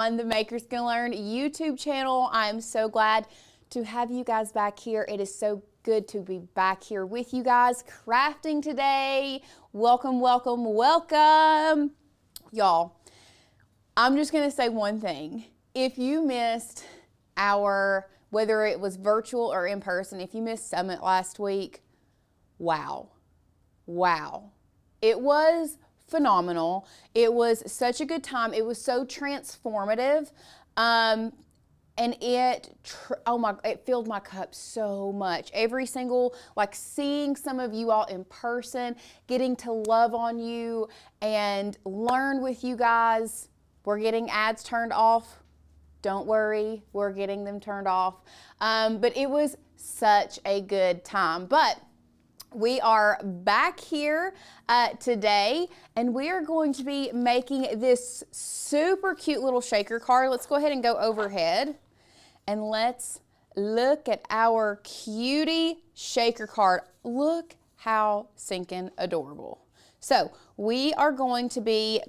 On the Makers Can Learn YouTube channel. I'm so glad to have you guys back here. It is so good to be back here with you guys crafting today. Welcome, welcome, welcome. Y'all, I'm just going to say one thing. If you missed whether it was virtual or in person, if you missed Summit last week, wow. It was phenomenal. It was such a good time. It was so transformative. And it filled my cup so much. Every single, seeing some of you all in person, getting to love on you and learn with you guys. We're getting ads turned off. Don't worry, we're getting them turned off. But it was such a good time. But we are back here today, and we are going to be making this super cute little shaker card. Let's go ahead and go overhead, and let's look at our cutie shaker card. Look how sinking adorable. So we are going to be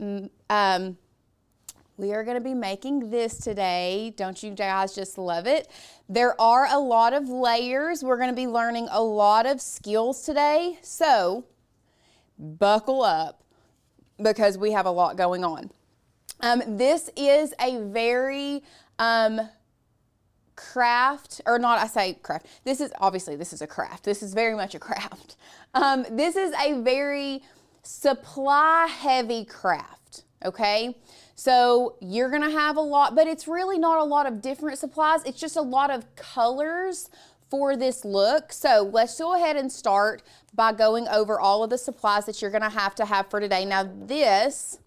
making this today. Don't you guys just love it? There are a lot of layers. We're going to be learning a lot of skills today. So buckle up because we have a lot going on. This is a very This is a craft. This is very much a craft. This is a very supply heavy craft. Okay. So you're going to have a lot, but it's really not a lot of different supplies. It's just a lot of colors for this look. So let's go ahead and start by going over all of the supplies that you're going to have for today. Now this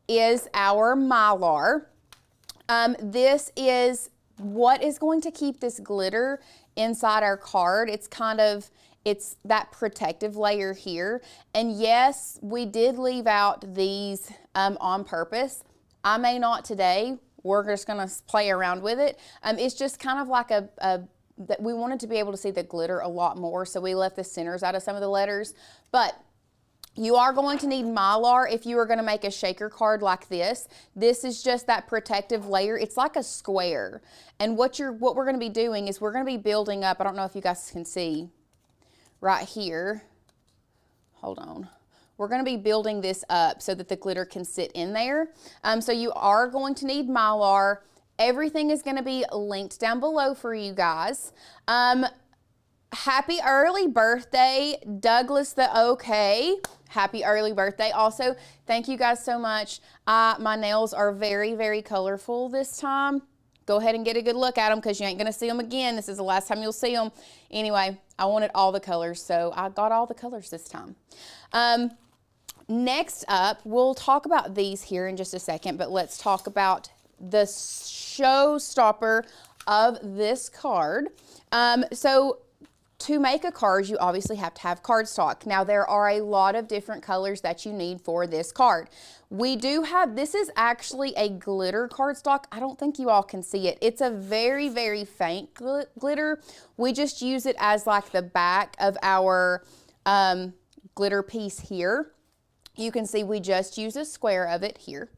is our Mylar. This is what is going to keep this glitter inside our card. It's that protective layer here. And yes, we did leave out these on purpose. I may not today. We're just gonna play around with it. It's just kind of like that we wanted to be able to see the glitter a lot more, so we left the centers out of some of the letters. But you are going to need Mylar if you are gonna make a shaker card like this. This is just that protective layer. It's like a square. And what we're gonna be doing is we're gonna be building up, I don't know if you guys can see right here. Hold on. We're going to be building this up so that the glitter can sit in there. So you are going to need Mylar. Everything is going to be linked down below for you guys. Happy early birthday, Douglas the OK. Happy early birthday. Also, thank you guys so much. My nails are very, very colorful this time. Go ahead and get a good look at them because you ain't going to see them again. This is the last time you'll see them. Anyway, I wanted all the colors, so I got all the colors this time. Next up, we'll talk about these here in just a second, but let's talk about the showstopper of this card. So to make a card, you obviously have to have cardstock. Now, there are a lot of different colors that you need for this card. We do have, this is actually a glitter cardstock. I don't think you all can see it. It's a very, very faint glitter. We just use it as like the back of our glitter piece here. You can see we just use a square of it here.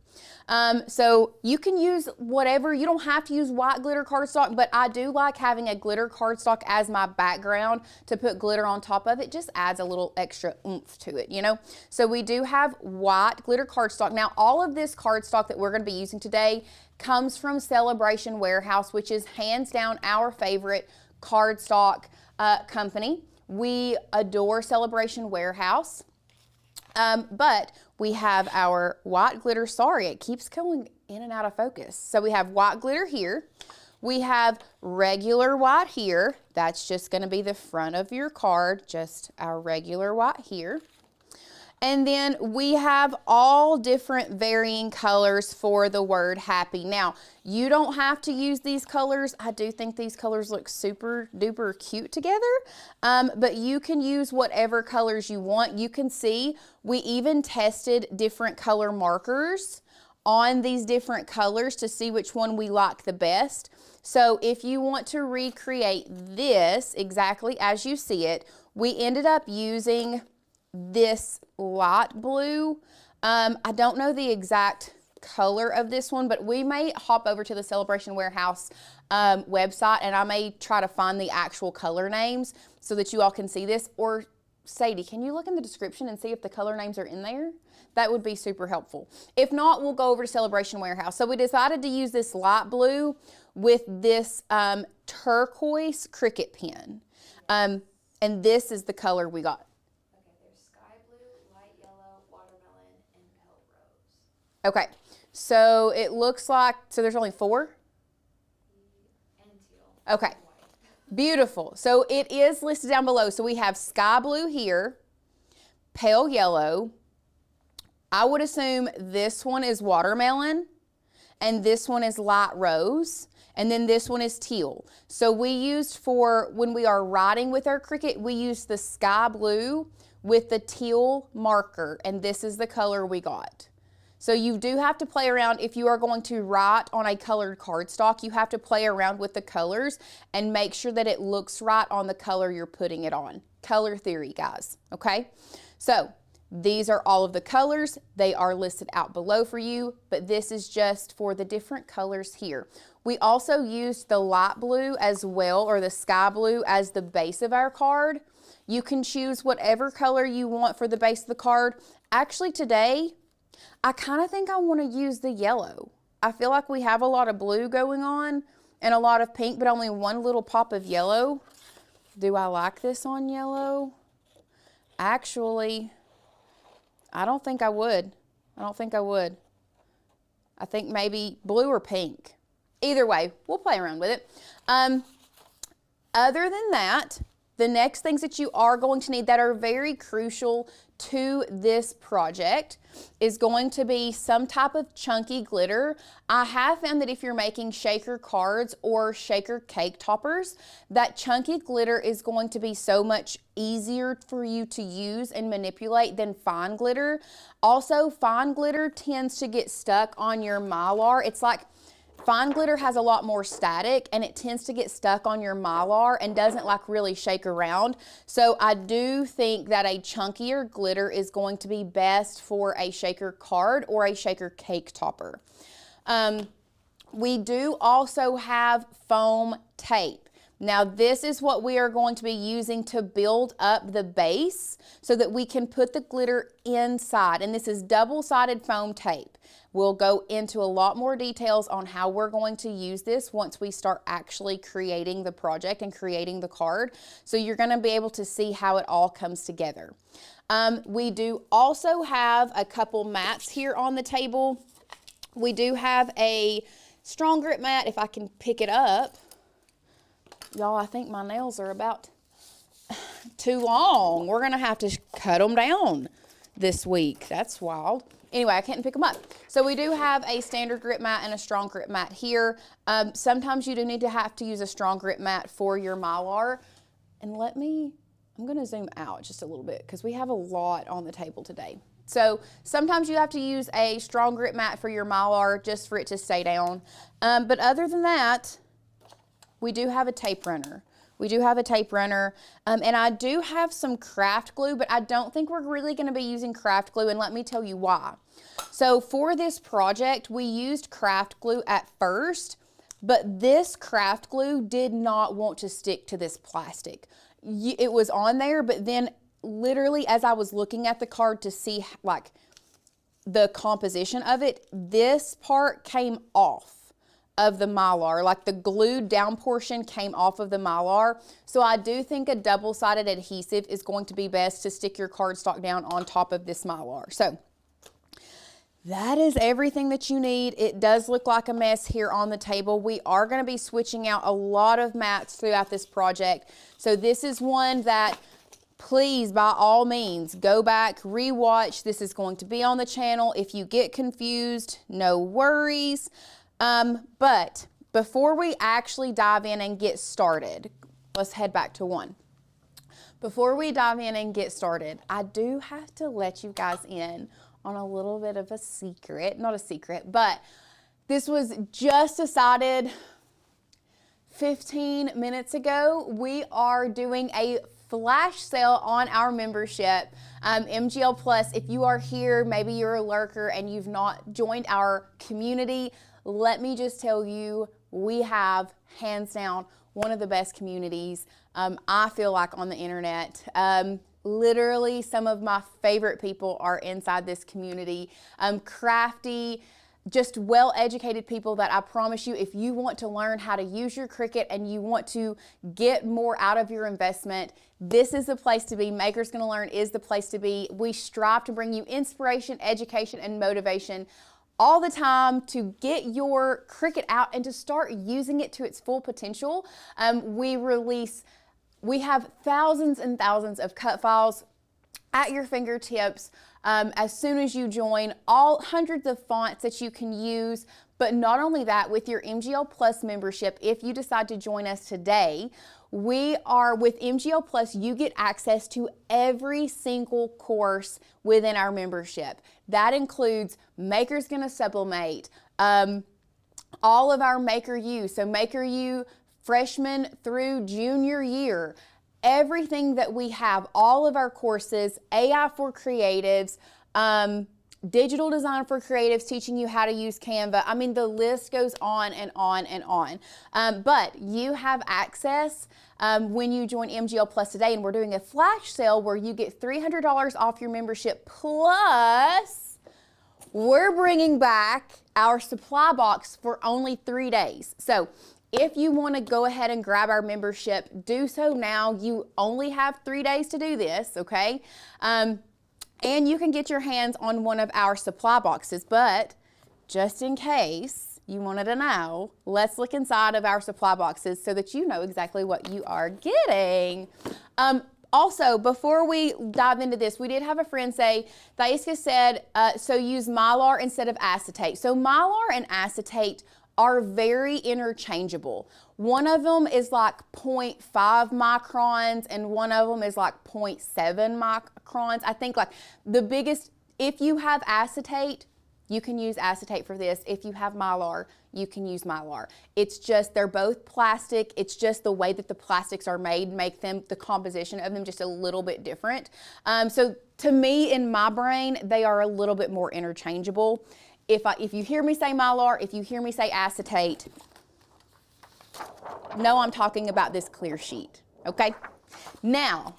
So you can use whatever. You don't have to use white glitter cardstock, but I do like having a glitter cardstock as my background to put glitter on top of it. Just adds a little extra oomph to it, you know? So we do have white glitter cardstock. Now, all of this cardstock that we're going to be using today comes from Celebration Warehouse, which is hands down our favorite cardstock company. We adore Celebration Warehouse. But we have our white glitter. Sorry, it keeps going in and out of focus. So we have white glitter here. We have regular white here. That's just going to be the front of your card, just our regular white here. And then we have all different varying colors for the word happy. Now, you don't have to use these colors. I do think these colors look super duper cute together, but you can use whatever colors you want. You can see we even tested different color markers on these different colors to see which one we like the best. So if you want to recreate this exactly as you see it, we ended up using this light blue. I don't know the exact color of this one, but we may hop over to the Celebration Warehouse website, and I may try to find the actual color names so that you all can see this. Or Sadie, can you look in the description and see if the color names are in there? That would be super helpful. If not, we'll go over to Celebration Warehouse. So we decided to use this light blue with this turquoise Cricut pen. And this is the color we got. Okay, there's sky blue, light yellow, watermelon, and pale rose. Okay, so it looks like, so there's only 4? And teal. Okay, beautiful. So it is listed down below. So we have sky blue here, pale yellow. I would assume this one is watermelon, and this one is light rose, and then this one is teal. So we used for, when we are writing with our Cricut, we used the sky blue with the teal marker, and this is the color we got. So you do have to play around. If you are going to write on a colored cardstock, you have to play around with the colors and make sure that it looks right on the color you're putting it on. Color theory, guys, okay? So these are all of the colors. They are listed out below for you, but this is just for the different colors here. We also used the light blue as well, or the sky blue, as the base of our card. You can choose whatever color you want for the base of the card. Actually, today, I kind of think I want to use the yellow. I feel like we have a lot of blue going on and a lot of pink, but only one little pop of yellow. Do I like this on yellow? Actually, I don't think I would. I don't think I would. I think maybe blue or pink. Either way, we'll play around with it. Other than that, the next things that you are going to need that are very crucial to this project is going to be some type of chunky glitter. I have found that if you're making shaker cards or shaker cake toppers, that chunky glitter is going to be so much easier for you to use and manipulate than fine glitter. Also, fine glitter tends to get stuck on your Mylar. It's like fine glitter has a lot more static and it tends to get stuck on your Mylar and doesn't like really shake around. So I do think that a chunkier glitter is going to be best for a shaker card or a shaker cake topper. We do also have foam tape. Now this is what we are going to be using to build up the base so that we can put the glitter inside, and this is double-sided foam tape. We'll go into a lot more details on how we're going to use this once we start actually creating the project and creating the card. So you're going to be able to see how it all comes together. We do also have a couple mats here on the table. We do have a strong grip mat, if I can pick it up. Y'all, I think my nails are about too long. We're going to have to cut them down this week. That's wild. Anyway, I can't pick them up. So we do have a standard grip mat and a strong grip mat here. Sometimes you do need to have to use a strong grip mat for your Mylar. And I'm going to zoom out just a little bit because we have a lot on the table today. So sometimes you have to use a strong grip mat for your Mylar just for it to stay down. But other than that, we do have a tape runner. We do have a tape runner, and I do have some craft glue, but I don't think we're really going to be using craft glue, and let me tell you why. So for this project, we used craft glue at first, but this craft glue did not want to stick to this plastic. It was on there, but then literally as I was looking at the card to see like the composition of it, this part came off of the Mylar, like the glued down portion came off of the Mylar. So I do think a double-sided adhesive is going to be best to stick your cardstock down on top of this Mylar. So that is everything that you need. It does look like a mess here on the table. We are going to be switching out a lot of mats throughout this project. So this is one that, please, by all means, go back, rewatch. This is going to be on the channel. If you get confused, no worries. But before we actually dive in and get started, let's head back to one. Before we dive in and get started, I do have to let you guys in on a little bit of a secret. Not a secret, but this was just decided 15 minutes ago. We are doing a flash sale on our membership. MGL Plus, if you are here, maybe you're a lurker and you've not joined our community, let me just tell you, we have, hands down, one of the best communities, I feel like, on the internet. Literally, some of my favorite people are inside this community. Crafty, just well-educated people that I promise you, if you want to learn how to use your Cricut and you want to get more out of your investment, this is the place to be. Makers Gonna Learn is the place to be. We strive to bring you inspiration, education, and motivation all the time to get your Cricut out and to start using it to its full potential. We have thousands and thousands of cut files at your fingertips as soon as you join, all hundreds of fonts that you can use. But not only that, with your MGL Plus membership, if you decide to join us today, with MGL Plus, you get access to every single course within our membership. That includes Makers Gonna Sublimate, all of our Maker U, so Maker U freshman through junior year, everything that we have, all of our courses, AI for creatives, digital design for creatives, teaching you how to use Canva. I mean, the list goes on and on and on. But you have access when you join MGL Plus today, and we're doing a flash sale where you get $300 off your membership, plus we're bringing back our supply box for only 3 days. So if you want to go ahead and grab our membership, do so now. You only have 3 days to do this, okay? And you can get your hands on one of our supply boxes, but just in case you wanted to know, let's look inside of our supply boxes so that you know exactly what you are getting. Also, before we dive into this, we did have a friend say, Thaiska said, so use Mylar instead of acetate. So Mylar and acetate are very interchangeable. One of them is like 0.5 microns and one of them is like 0.7 microns. I think like the biggest, if you have acetate, you can use acetate for this. If you have Mylar, you can use Mylar. It's just, they're both plastic. It's just the way that the plastics are made make them, the composition of them just a little bit different. So to me, in my brain, they are a little bit more interchangeable. If you hear me say Mylar, if you hear me say acetate, no, I'm talking about this clear sheet, okay? Now,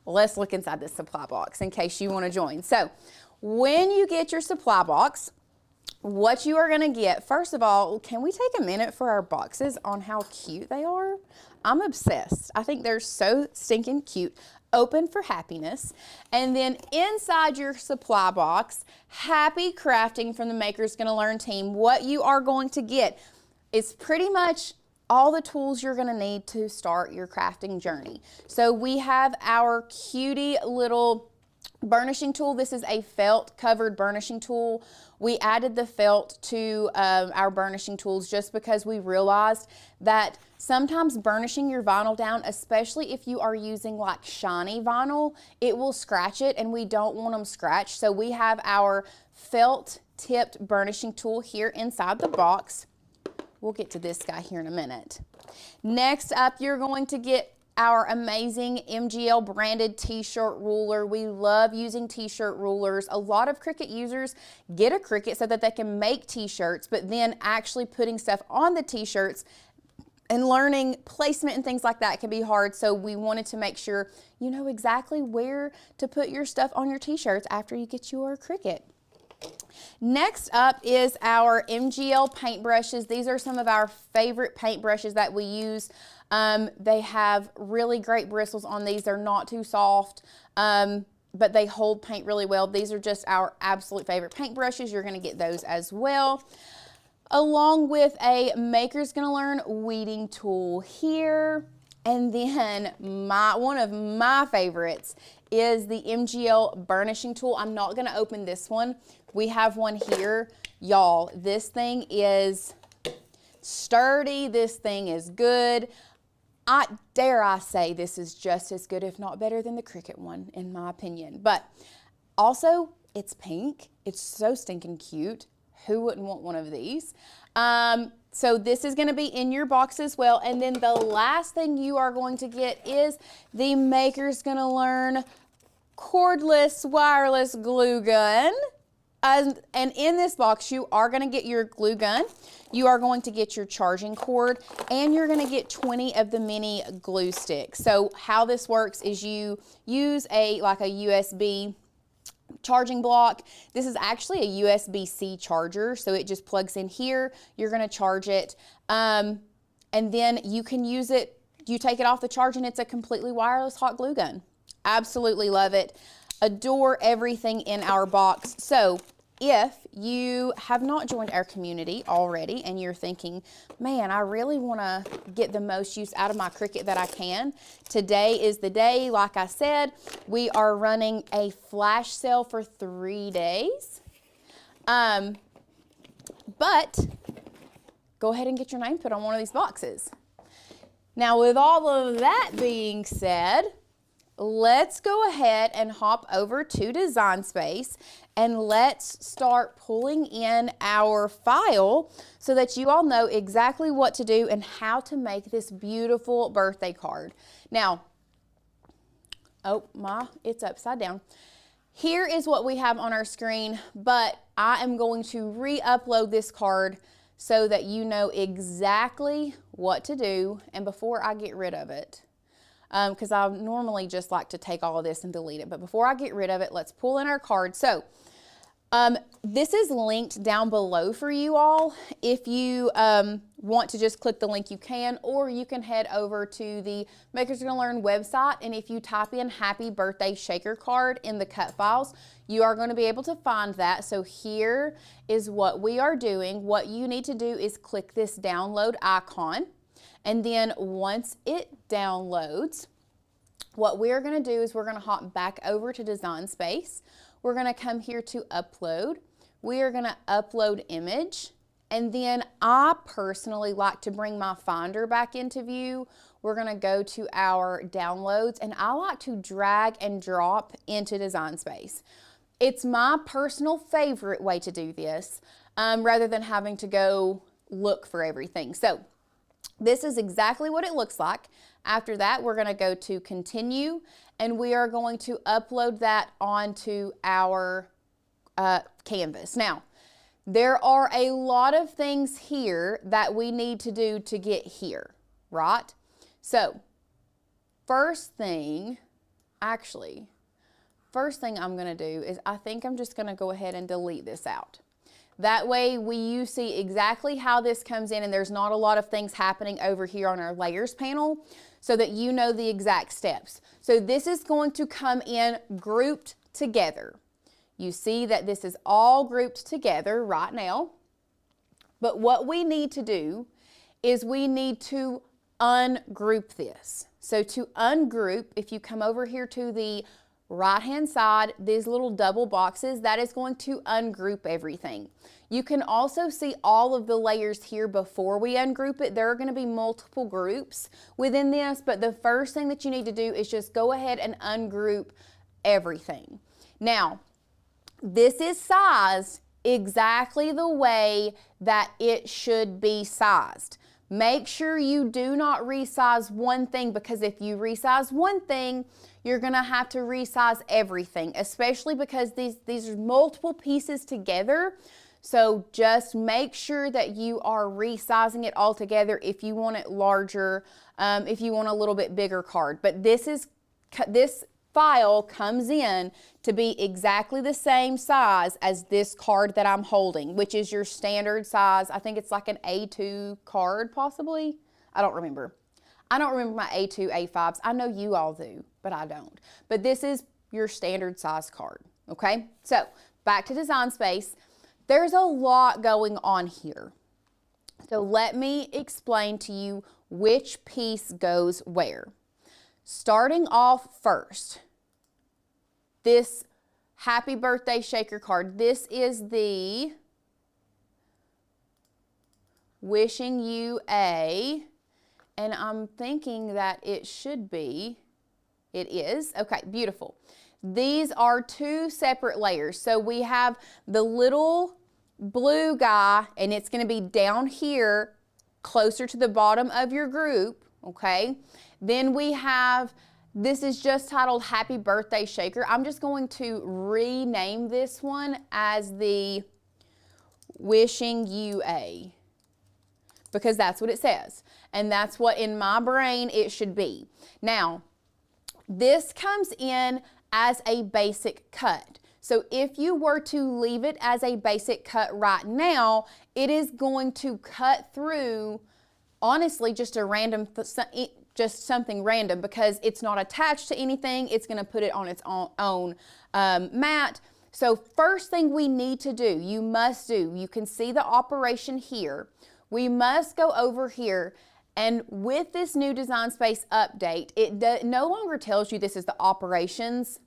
let's look inside this supply box in case you want to join. So, when you get your supply box, what you are going to get, first of all, can we take a minute for our boxes on how cute they are? I'm obsessed. I think they're so stinking cute. Open for happiness. And then inside your supply box, happy crafting from the Makers Gonna Learn team. What you are going to get is pretty much all the tools you're gonna need to start your crafting journey. So we have our cutie little burnishing tool. This is a felt covered burnishing tool. We added the felt to our burnishing tools just because we realized that sometimes burnishing your vinyl down, especially if you are using like shiny vinyl, it will scratch it and we don't want them scratched. So we have our felt tipped burnishing tool here inside the box. We'll get to this guy here in a minute. Next up, you're going to get our amazing MGL branded t-shirt ruler. We love using t-shirt rulers. A lot of Cricut users get a Cricut so that they can make t-shirts, but then actually putting stuff on the t-shirts and learning placement and things like that can be hard. So we wanted to make sure you know exactly where to put your stuff on your t-shirts after you get your Cricut. Next up is our MGL paintbrushes. These are some of our favorite paintbrushes that we use. They have really great bristles on these. They're not too soft, but they hold paint really well. These are just our absolute favorite paintbrushes. You're going to get those as well, along with a Makers Gonna Learn weeding tool here. And then one of my favorites is the MGL burnishing tool. I'm not going to open this one. We have one here. Y'all, this thing is sturdy. This thing is good. Dare I say this is just as good, if not better, than the Cricut one, in my opinion. But also, it's pink. It's so stinking cute. Who wouldn't want one of these? So this is going to be in your box as well. And then the last thing you are going to get is the Maker's Gonna Learn cordless wireless glue gun. And in this box, you are going to get your glue gun, you are going to get your charging cord, and you're going to get 20 of the mini glue sticks. So how this works is you use like a USB charging block. This is actually a USB-C charger, so it just plugs in here. You're going to charge it, and then you can use it. You take it off the charge, and it's a completely wireless hot glue gun. Absolutely love it. Adore everything in our box. So if you have not joined our community already and you're thinking, man, I really want to get the most use out of my Cricut that I can, today is the day. Like I said, we are running a flash sale for 3 days. But go ahead and get your name put on one of these boxes. Now, with all of that being said, let's go ahead and hop over to Design Space and let's start pulling in our file so that you all know exactly what to do and how to make this beautiful birthday card. Now, it's upside down. Here is what we have on our screen, but I am going to re-upload this card so that you know exactly what to do and before I get rid of it. Because I normally just like to take all of this and delete it. But before I get rid of it, let's pull in our card. So this is linked down below for you all. If you want to just click the link, you can, or you can head over to the Maker's Gonna Learn website. And if you type in Happy Birthday Shaker Card in the cut files, you are going to be able to find that. So here is what we are doing. What you need to do is click this download icon. And then once it downloads, what we're going to do is we're going to hop back over to Design Space. We're going to come here to upload. We are going to upload image. And then I personally like to bring my Finder back into view. We're going to go to our downloads, and I like to drag and drop into Design Space. It's my personal favorite way to do this rather than having to go look for everything. So this is exactly what it looks like. After that, we're going to go to continue, and we are going to upload that onto our canvas. Now, there are a lot of things here that we need to do to get here, right? So, first thing I'm going to do is I think I'm just going to go ahead and delete this out. That way you see exactly how this comes in, and there's not a lot of things happening over here on our layers panel so that you know the exact steps. So this is going to come in grouped together. You see that this is all grouped together right now. But what we need to do is we need to ungroup this. So to ungroup, if you come over here to the right-hand side, these little double boxes, that is going to ungroup everything. You can also see all of the layers here before we ungroup it. There are going to be multiple groups within this, but the first thing that you need to do is just go ahead and ungroup everything. Now, this is sized exactly the way that it should be sized. Make sure you do not resize one thing, because if you resize one thing, you're going to have to resize everything, especially because these are multiple pieces together. So just make sure that you are resizing it all together if you want it larger, if you want a little bit bigger card. But this file comes in to be exactly the same size as this card that I'm holding, which is your standard size. I think it's like an A2 card possibly. I don't remember. I don't remember my A2, A5s. I know you all do, but I don't. But this is your standard size card, okay? So back to Design Space. There's a lot going on here. So let me explain to you which piece goes where. Starting off first, this Happy Birthday Shaker card. This is the Wishing You a, and I'm thinking that it should be, it is. Okay, beautiful. These are two separate layers. So we have the little blue guy, and it's going to be down here closer to the bottom of your group, okay? Then we have, this is just titled Happy Birthday Shaker. I'm just going to rename this one as the Wishing You A, because that's what it says. And that's what in my brain it should be. Now, this comes in as a basic cut. So if you were to leave it as a basic cut right now, it is going to cut through, honestly, just a random, just something random, because it's not attached to anything. It's going to put it on its own mat. So first thing we need to do, you must do, you can see the operation here. We must go over here, and with this new Design Space update, it no longer tells you this is the operations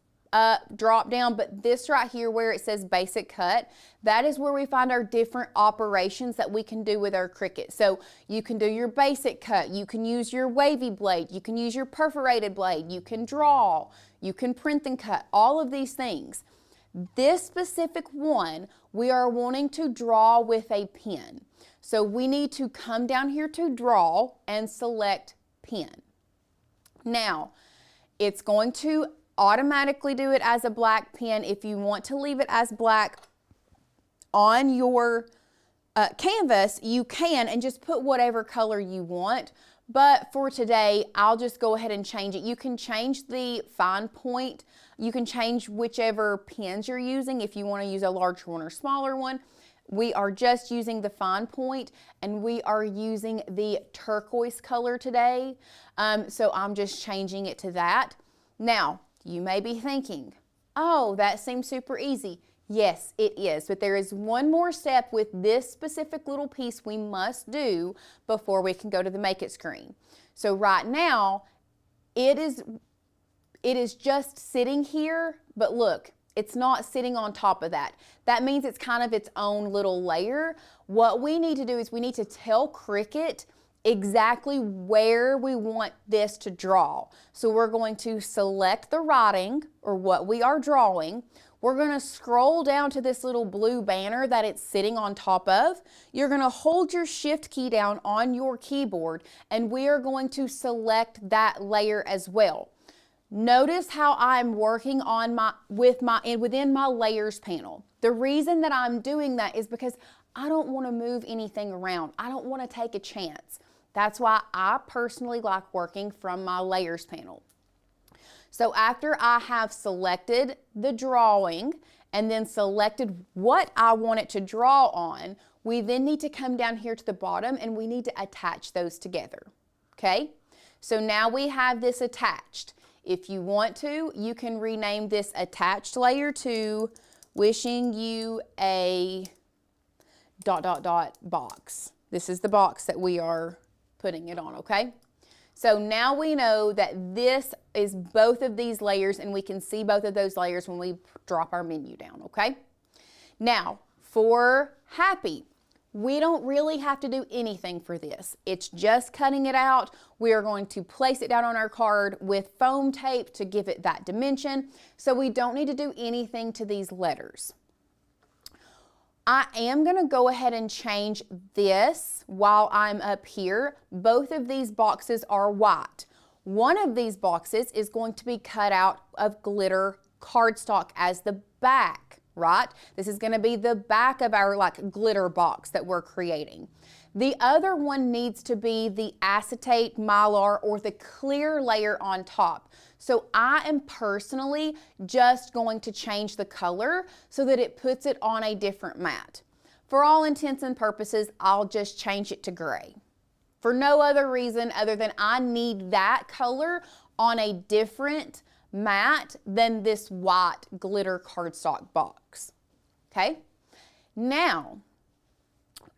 drop down, but this right here where it says basic cut, that is where we find our different operations that we can do with our Cricut. So you can do your basic cut, you can use your wavy blade, you can use your perforated blade, you can draw, you can print and cut, all of these things. This specific one, we are wanting to draw with a pen. So we need to come down here to draw and select pen. Now, it's going to automatically do it as a black pen. If you want to leave it as black on your canvas, you can, and just put whatever color you want. But for today, I'll just go ahead and change it. You can change the fine point. You can change whichever pens you're using if you want to use a larger one or smaller one. We are just using the fine point, and we are using the turquoise color today. So I'm just changing it to that. Now, you may be thinking, oh, that seems super easy. Yes, it is, but there is one more step with this specific little piece we must do before we can go to the Make It screen. So right now, it is just sitting here, but look, it's not sitting on top of that. That means it's kind of its own little layer. What we need to do is we need to tell Cricut exactly where we want this to draw. So we're going to select the writing, or what we are drawing. We're going to scroll down to this little blue banner that it's sitting on top of. You're going to hold your shift key down on your keyboard, and we are going to select that layer as well. Notice how I'm working on within my layers panel. The reason that I'm doing that is because I don't want to move anything around. I don't want to take a chance. That's why I personally like working from my layers panel. So after I have selected the drawing and then selected what I want it to draw on, we then need to come down here to the bottom and we need to attach those together. Okay? So now we have this attached. If you want to, you can rename this attached layer to Wishing You a ... box. This is the box that we are putting it on, okay? So now we know that this is both of these layers, and we can see both of those layers when we drop our menu down, okay? Now, for Happy, we don't really have to do anything for this. It's just cutting it out. We are going to place it down on our card with foam tape to give it that dimension. So we don't need to do anything to these letters. I am going to go ahead and change this while I'm up here. Both of these boxes are white. One of these boxes is going to be cut out of glitter cardstock as the back, right? This is going to be the back of our glitter box that we're creating. The other one needs to be the acetate mylar, or the clear layer on top. So I am personally just going to change the color so that it puts it on a different mat. For all intents and purposes, I'll just change it to gray. For no other reason other than I need that color on a different mat than this white glitter cardstock box. Okay? Now,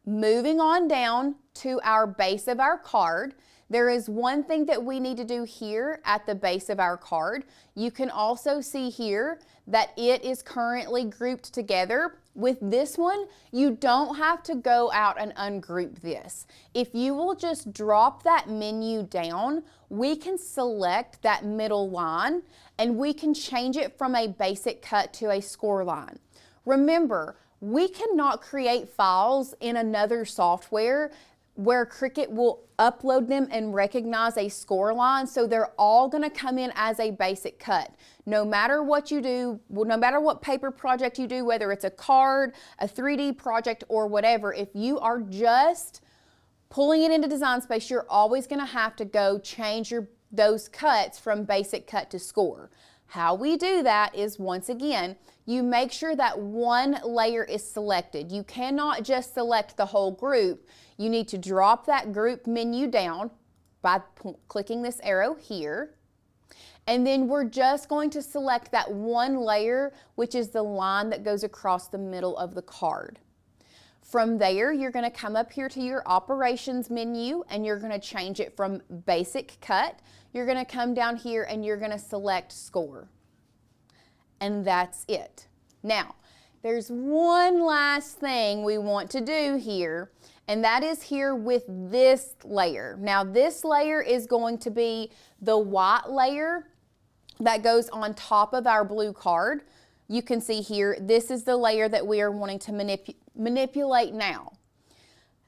moving on down to our base of our card, there is one thing that we need to do here at the base of our card. You can also see here that it is currently grouped together. With this one, you don't have to go out and ungroup this. If you will just drop that menu down, we can select that middle line and we can change it from a basic cut to a score line. Remember, we cannot create files in another software where Cricut will upload them and recognize a score line. So they're all going to come in as a basic cut. No matter what you do, no matter what paper project you do, whether it's a card, a 3D project, or whatever, if you are just pulling it into Design Space, you're always going to have to go change those cuts from basic cut to score. How we do that is, once again, you make sure that one layer is selected. You cannot just select the whole group. You need to drop that group menu down by clicking this arrow here. And then we're just going to select that one layer, which is the line that goes across the middle of the card. From there, you're going to come up here to your operations menu and you're going to change it from basic cut. You're going to come down here and you're going to select score. And that's it. Now, there's one last thing we want to do here, and that is here with this layer. Now, this layer is going to be the white layer that goes on top of our blue card. You can see here, this is the layer that we are wanting to manipulate now.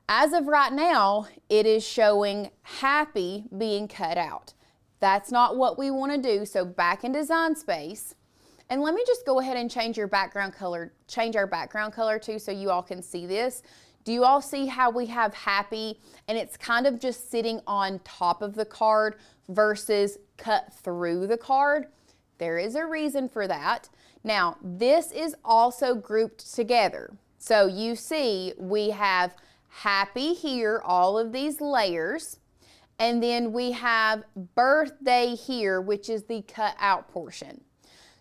As of right now, it is showing happy being cut out. That's not what we want to do. So back in Design Space, and let me just go ahead and change our background color too, so you all can see this. Do you all see how we have happy and it's kind of just sitting on top of the card versus cut through the card? There is a reason for that. Now, this is also grouped together. So you see we have happy here, all of these layers, and then we have birthday here, which is the cut out portion.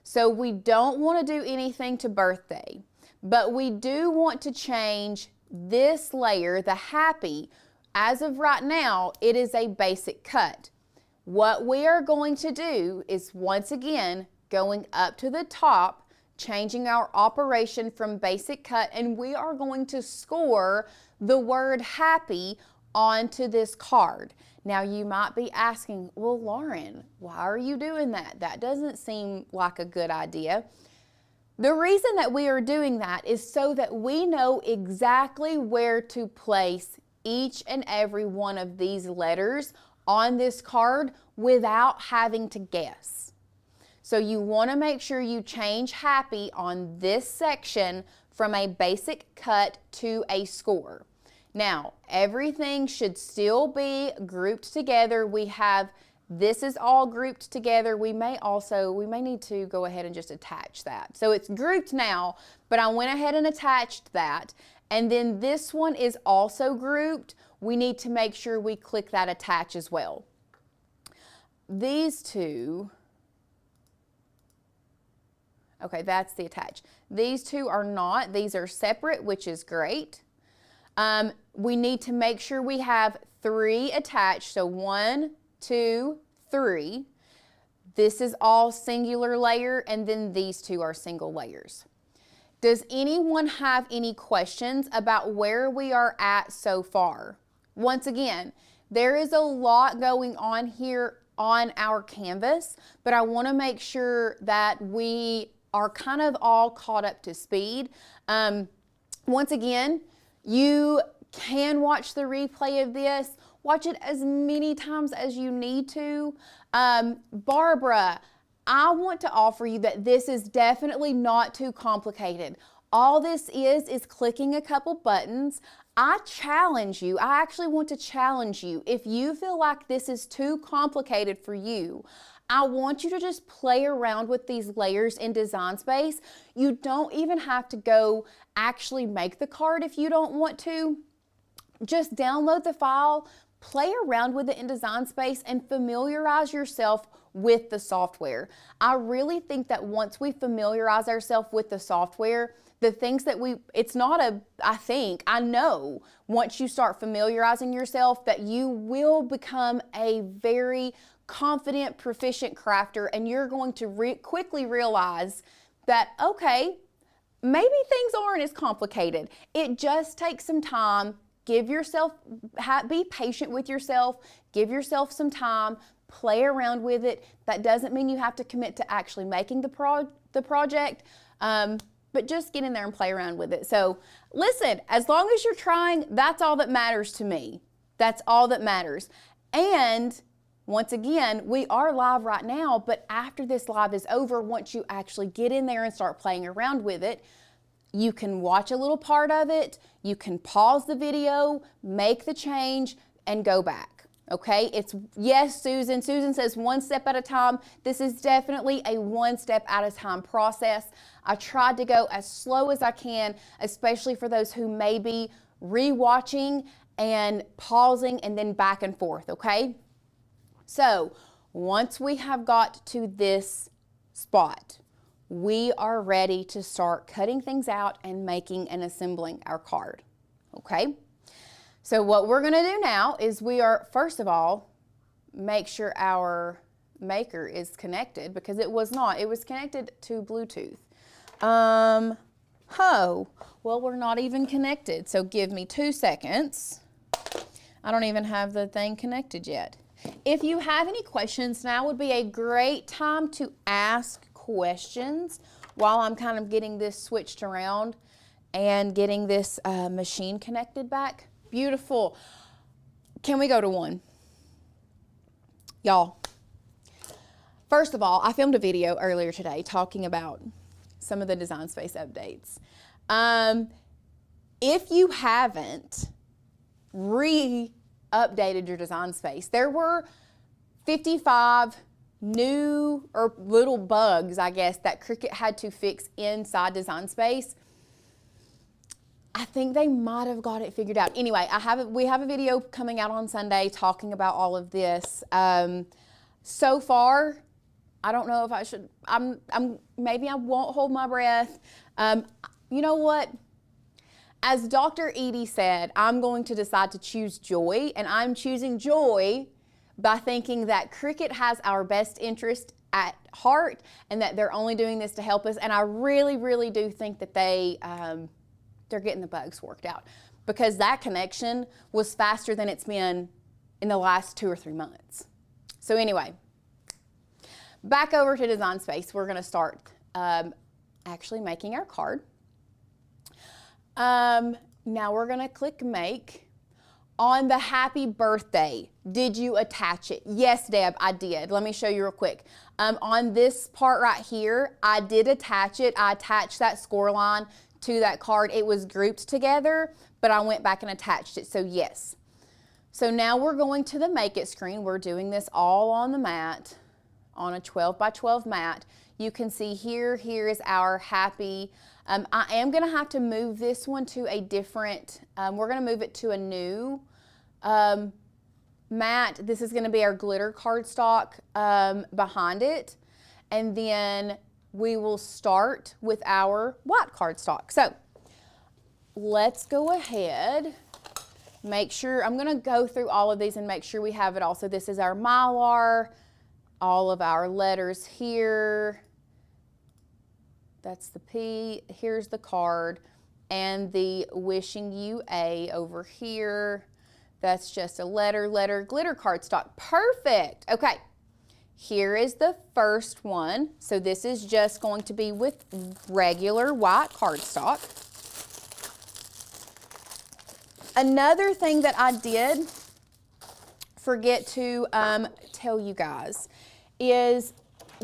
So we don't want to do anything to birthday, but we do want to change this layer, the happy. As of right now, it is a basic cut. What we are going to do is, once again, going up to the top, changing our operation from basic cut, and we are going to score the word happy onto this card. Now you might be asking, well, Lauren, why are you doing that? That doesn't seem like a good idea. The reason that we are doing that is so that we know exactly where to place each and every one of these letters on this card without having to guess. So you want to make sure you change happy on this section from a basic cut to a score. Now, everything should still be grouped together. We have, this is all grouped together. We may need to go ahead and just attach that. So it's grouped now, but I went ahead and attached that. And then this one is also grouped. We need to make sure we click that attach as well. These two, okay, that's the attach. These two are not, these are separate, which is great. We need to make sure we have 3 attached. So 1, 2, 3. This is all singular layer, and then these two are single layers. Does anyone have any questions about where we are at so far? Once again, there is a lot going on here on our canvas, but I want to make sure that we are kind of all caught up to speed. Once again, you can watch the replay of this. Watch it as many times as you need to. Barbara, I want to offer you that this is definitely not too complicated. All this is clicking a couple buttons. I challenge you. I actually want to challenge you. If you feel like this is too complicated for you, I want you to just play around with these layers in Design Space. You don't even have to go actually make the card if you don't want to. Just download the file, play around with it in Design Space, and familiarize yourself with the software. I really think that once we familiarize ourselves with the software, the things that I know once you start familiarizing yourself that you will become a very confident, proficient crafter, and you're going to quickly realize that, okay, maybe things aren't as complicated. It just takes some time. Be patient with yourself, give yourself some time, play around with it. That doesn't mean you have to commit to actually making the project, but just get in there and play around with it. So listen, as long as you're trying, that's all that matters to me. That's all that matters. And once again, we are live right now, but after this live is over, once you actually get in there and start playing around with it, you can watch a little part of it, you can pause the video, make the change, and go back. Okay, it's, yes, Susan. Susan says 1 step at a time. This is definitely a 1 step at a time process. I tried to go as slow as I can, especially for those who may be re-watching and pausing and then back and forth, okay? So once we have got to this spot, we are ready to start cutting things out and making and assembling our card, okay? So what we're gonna do now is we are, first of all, make sure our maker is connected, because it was not. It was connected to Bluetooth. Well, we're not even connected, so give me 2 seconds. I don't even have the thing connected yet. If you have any questions, now would be a great time to ask questions while I'm kind of getting this switched around and getting this machine connected back. Beautiful. Can we go to 1? Y'all, first of all, I filmed a video earlier today talking about some of the Design Space updates. If you haven't re-updated your Design Space, there were 55 new or little bugs, I guess, that Cricut had to fix inside Design Space. I think they might have got it figured out. Anyway, we have a video coming out on Sunday talking about all of this. So far, I don't know if I should, maybe I won't hold my breath. You know what? As Dr. Edie said, I'm going to decide to choose joy, and I'm choosing joy by thinking that Cricut has our best interest at heart and that they're only doing this to help us. And I really, really do think that they're getting the bugs worked out, because that connection was faster than it's been in the last 2 or 3 months. So anyway, back over to Design Space. We're gonna start actually making our card. Now we're gonna click Make. On the happy birthday, did you attach it? Yes, Deb, I did. Let me show you real quick. On this part right here, I did attach it. I attached that score line to that card. It was grouped together, but I went back and attached it, so yes. So now we're going to the Make It screen. We're doing this all on the mat, on a 12 by 12 mat. You can see here is our happy. I am gonna have to move this one to a different, we're gonna move it to a new mat. This is gonna be our glitter cardstock behind it. And then we will start with our white cardstock. So let's go ahead, make sure, I'm gonna go through all of these and make sure we have it all. So this is our Mylar, all of our letters here. That's the P, here's the card, and the wishing you A over here. That's just a letter, glitter cardstock. Perfect. Okay, here is the first one. So this is just going to be with regular white cardstock. Another thing that I did forget to tell you guys is,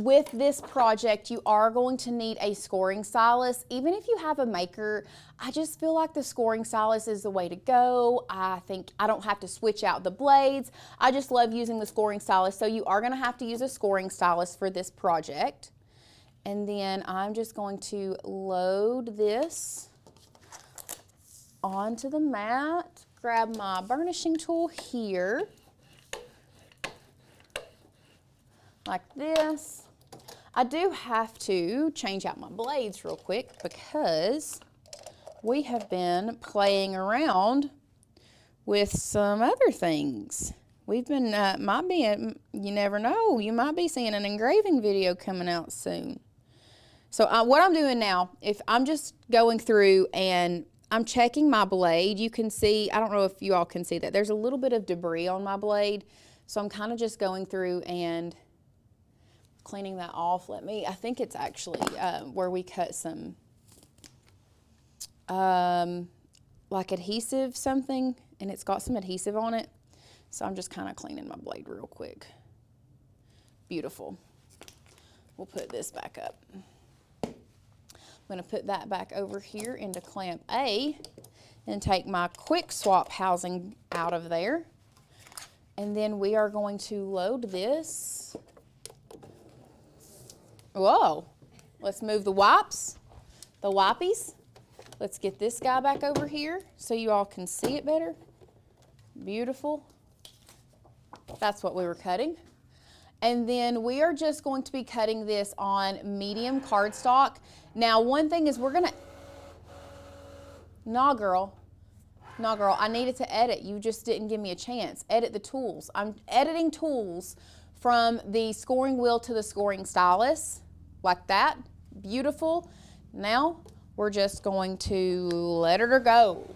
with this project, you are going to need a scoring stylus. Even if you have a maker, I just feel like the scoring stylus is the way to go. I think I don't have to switch out the blades. I just love using the scoring stylus. So you are gonna have to use a scoring stylus for this project. And then I'm just going to load this onto the mat, grab my burnishing tool here, like this. I do have to change out my blades real quick because we have been playing around with some other things. We've been, you never know, you might be seeing an engraving video coming out soon. So what I'm doing now, if I'm just going through and I'm checking my blade, you can see, I don't know if you all can see that, there's a little bit of debris on my blade. So I'm kind of just going through and cleaning that off. I think it's actually where we cut some like adhesive something, and it's got some adhesive on it. So I'm just kind of cleaning my blade real quick. Beautiful. We'll put this back up. I'm going to put that back over here into clamp A and take my quick swap housing out of there. And then we are going to load this. Whoa. Let's move the wipes, the wipies. Let's get this guy back over here so you all can see it better. Beautiful. That's what we were cutting. And then we are just going to be cutting this on medium cardstock. Now, one thing is we're gonna, nah girl, I needed to edit. You just didn't give me a chance. Edit the tools. I'm editing tools from the scoring wheel to the scoring stylus, like that. Beautiful. Now, we're just going to let her go.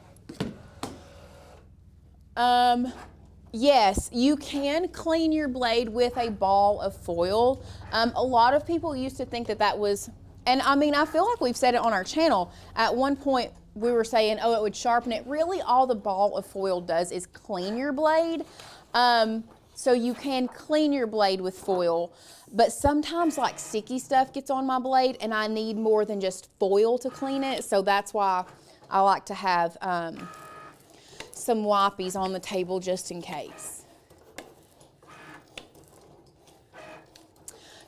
Yes, you can clean your blade with a ball of foil. A lot of people used to think that that was, and I mean, I feel like we've said it on our channel. At one point, we were saying, oh, it would sharpen it. Really, all the ball of foil does is clean your blade. So you can clean your blade with foil, but sometimes like sticky stuff gets on my blade and I need more than just foil to clean it. So that's why I like to have some wipies on the table just in case.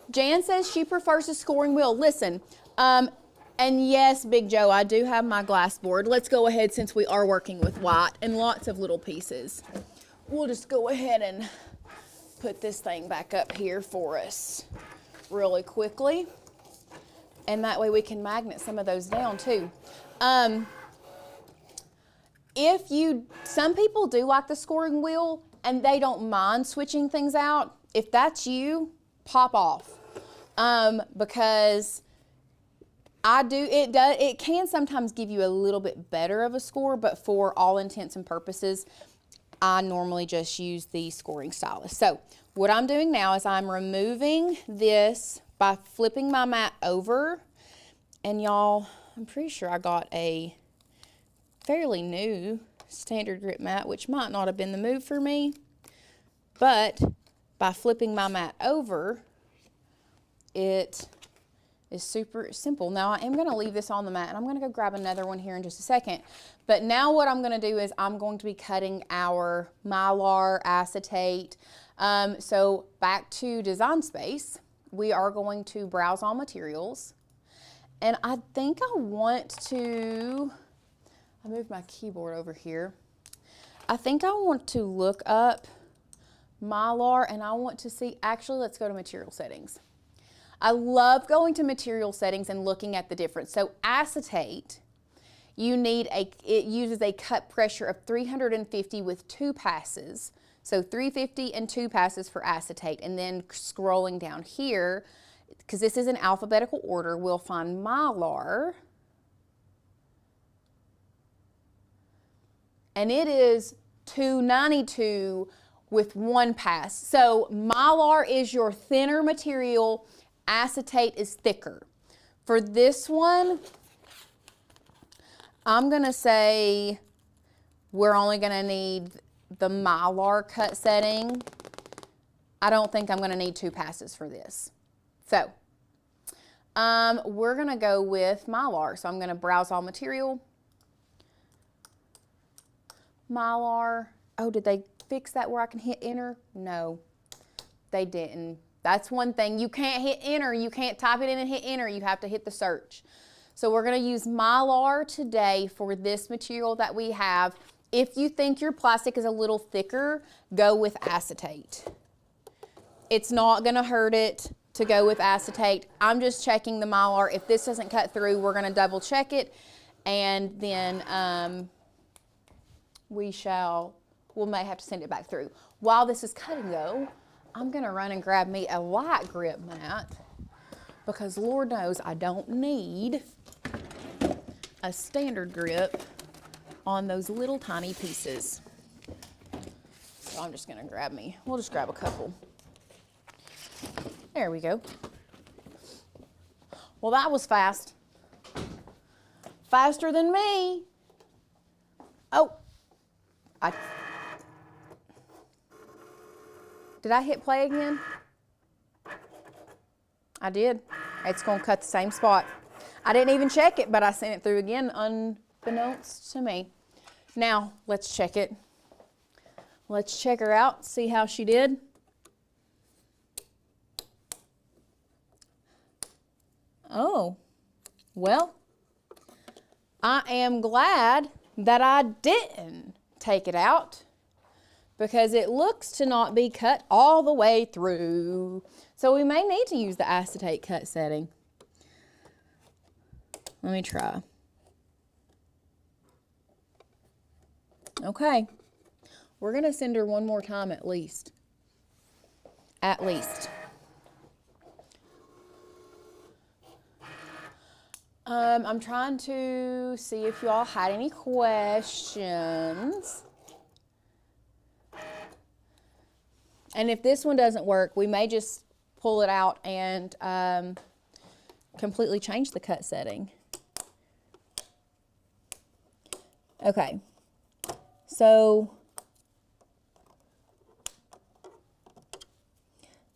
Jan says she prefers a scoring wheel. Listen, and yes, Big Joe, I do have my glass board. Let's go ahead, since we are working with white and lots of little pieces. We'll just go ahead and put this thing back up here for us really quickly. And that way we can magnet some of those down too. Some people do like the scoring wheel and they don't mind switching things out. If that's you, pop off. Because it can sometimes give you a little bit better of a score, but for all intents and purposes, I normally just use the scoring stylus. So what I'm doing now is I'm removing this by flipping my mat over. And y'all, I'm pretty sure I got a fairly new standard grip mat, which might not have been the move for me. But by flipping my mat over, it is super simple. Now I am going to leave this on the mat and I'm going to go grab another one here in just a second. But now what I'm going to do is I'm going to be cutting our Mylar acetate. So back to Design Space, we are going to browse all materials. And I think I want to, I moved my keyboard over here. I think I want to look up Mylar and I want to see, actually let's go to material settings. I love going to material settings and looking at the difference. So acetate, it uses a cut pressure of 350 with 2 passes. So 350 and 2 passes for acetate. And then scrolling down here, because this is in alphabetical order, we'll find Mylar. And it is 292 with 1 pass. So Mylar is your thinner material. Acetate is thicker. For this one, I'm going to say we're only going to need the Mylar cut setting. I don't think I'm going to need 2 passes for this. So we're going to go with Mylar. So I'm going to browse all material. Mylar. Oh, did they fix that where I can hit enter? No, they didn't. That's one thing. You can't hit enter. You can't type it in and hit enter. You have to hit the search. So we're going to use Mylar today for this material that we have. If you think your plastic is a little thicker, go with acetate. It's not going to hurt it to go with acetate. I'm just checking the Mylar. If this doesn't cut through, we're going to double check it. And then we may have to send it back through. While this is cutting though, I'm going to run and grab me a light grip mat because Lord knows I don't need a standard grip on those little tiny pieces. So I'm just going to we'll just grab a couple. There we go. Well, that was fast. Faster than me. Oh, Did I hit play again? I did. It's going to cut the same spot. I didn't even check it, but I sent it through again unbeknownst to me. Now, let's check it. Let's check her out, see how she did. Oh, well, I am glad that I didn't take it out because it looks to not be cut all the way through. So we may need to use the acetate cut setting. Let me try. Okay, we're going to send her one more time at least. At least. I'm trying to see if y'all had any questions. And if this one doesn't work, we may just pull it out and completely change the cut setting. Okay, so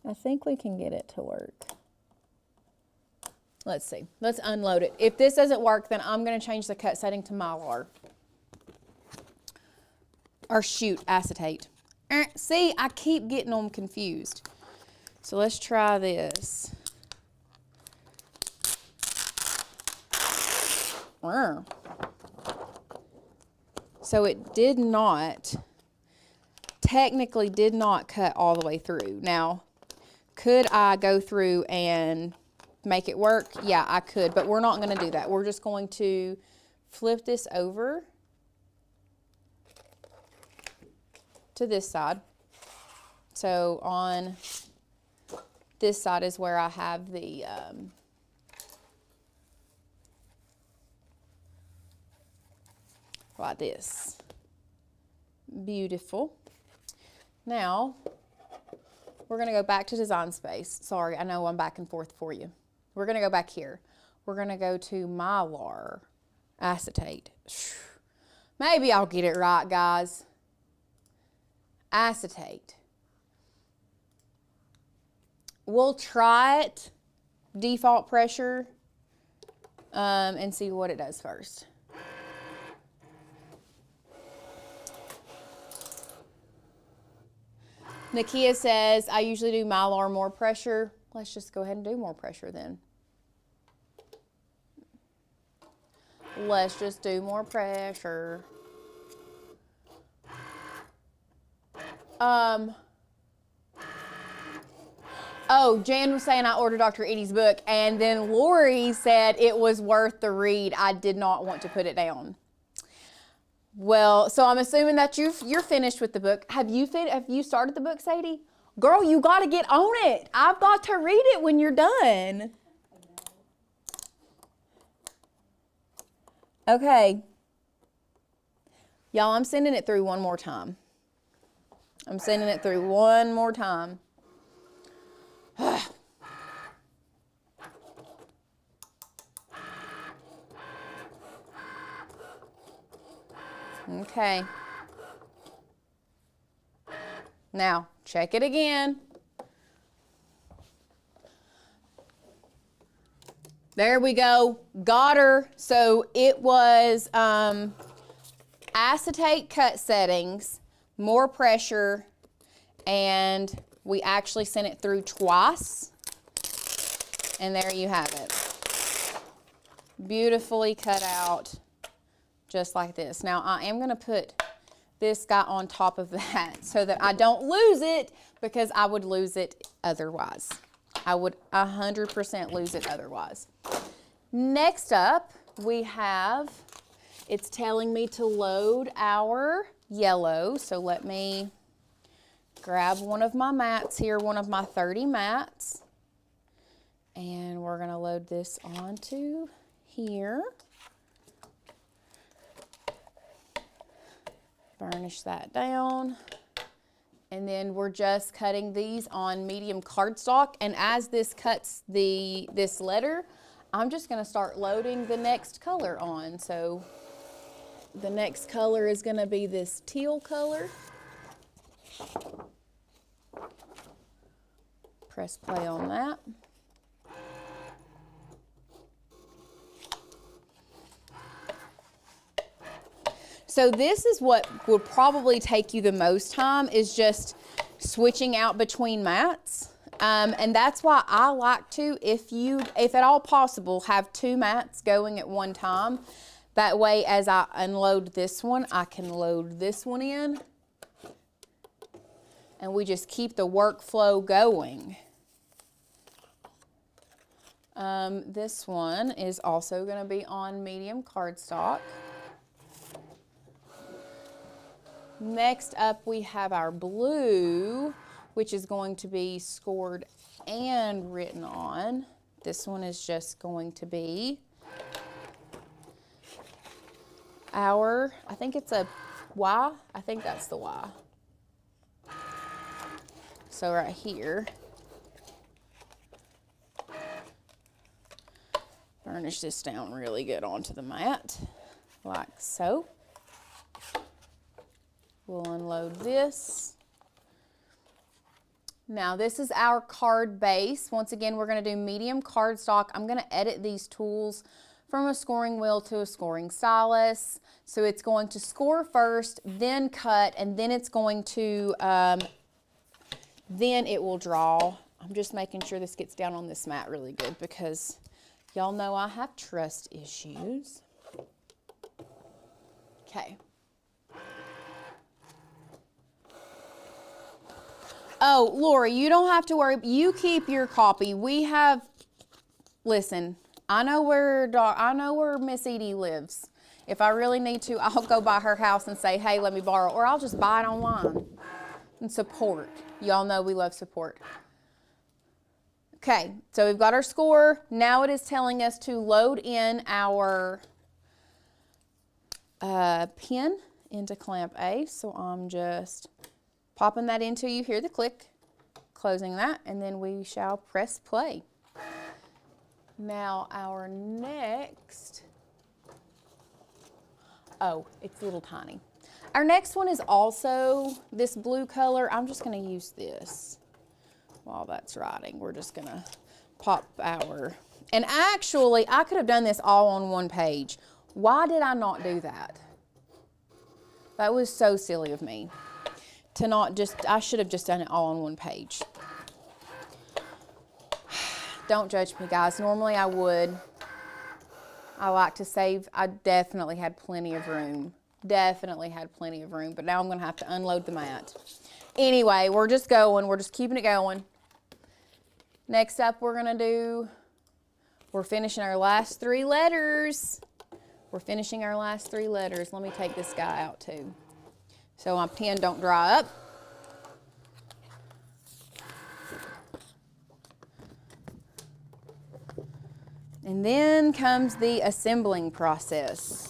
I think we can get it to work. Let's see. Let's unload it. If this doesn't work, then I'm going to change the cut setting to Mylar. Or shoot, acetate. See, I keep getting them confused. So let's try this. So it did not, technically did not cut all the way through. Now, could I go through and make it work? Yeah, I could, but we're not going to do that. We're just going to flip this over to this side. So on this side is where I have the like this. Beautiful. Now, we're going to go back to Design Space. Sorry, I know I'm back and forth for you. We're going to go back here. We're going to go to Mylar acetate. Maybe I'll get it right, guys. Acetate. We'll try it, default pressure, and see what it does first. Nakia says, I usually do Mylar more pressure. Let's just go ahead and do more pressure then. Let's just do more pressure. Oh, Jan was saying I ordered Dr. Edie's book, and then Lori said it was worth the read. I did not want to put it down. Well, so I'm assuming that you're finished with the book. Have you started the book, Sadie? Girl, you got to get on it. I've got to read it when you're done. Okay. Y'all, I'm sending it through one more time. I'm sending it through one more time. Okay. Now, check it again. There we go. Got her. So it was acetate cut settings, more pressure, and we actually sent it through twice. And there you have it. Beautifully cut out, just like this. Now I am going to put this guy on top of that so that I don't lose it, because I would lose it otherwise. I would 100% lose it otherwise. Next up, we have, it's telling me to load our yellow. So let me grab one of my mats here, one of my 30 mats. And we're going to load this onto here. Burnish that down. And then we're just cutting these on medium cardstock. And as this cuts this letter, I'm just going to start loading the next color on. So the next color is going to be this teal color. press play on that. So this is what would probably take you the most time, is just switching out between mats. And that's why I like to, if at all possible, have 2 mats going at one time. That way, as I unload this one, I can load this one in. And we just keep the workflow going. This one is also going to be on medium cardstock. Next up, we have our blue, which is going to be scored and written on. This one is just going to be our, I think it's a Y. I think that's the Y. So right here, burnish this down really good onto the mat, like so. We'll unload this. Now this is our card base. Once again, we're going to do medium cardstock. I'm going to edit these tools from a scoring wheel to a scoring stylus. So it's going to score first, then cut, and then it's going to, then it will draw. I'm just making sure this gets down on this mat really good because y'all know I have trust issues. Okay. Oh, Lori, you don't have to worry. You keep your copy. We have, listen, I know where Miss Edie lives. If I really need to, I'll go by her house and say, hey, let me borrow, or I'll just buy it online and support. Y'all know we love support. Okay, so we've got our score. Now it is telling us to load in our pin into clamp A. So I'm just popping that in till you hear the click, closing that, and then we shall press play. Now our next, oh, it's a little tiny. Our next one is also this blue color. I'm just gonna use this while that's writing. We're just gonna pop our, and actually I could have done this all on one page. Why did I not do that? That was so silly of me. To not just, I should have just done it all on one page. Don't judge me, guys. Normally I would. I like to save. I definitely had plenty of room. Definitely had plenty of room, but now I'm going to have to unload the mat. Anyway, we're just going. We're just keeping it going. Next up, we're finishing our last 3 letters. We're finishing our last 3 letters. Let me take this guy out too, so my pen don't dry up. And then comes the assembling process.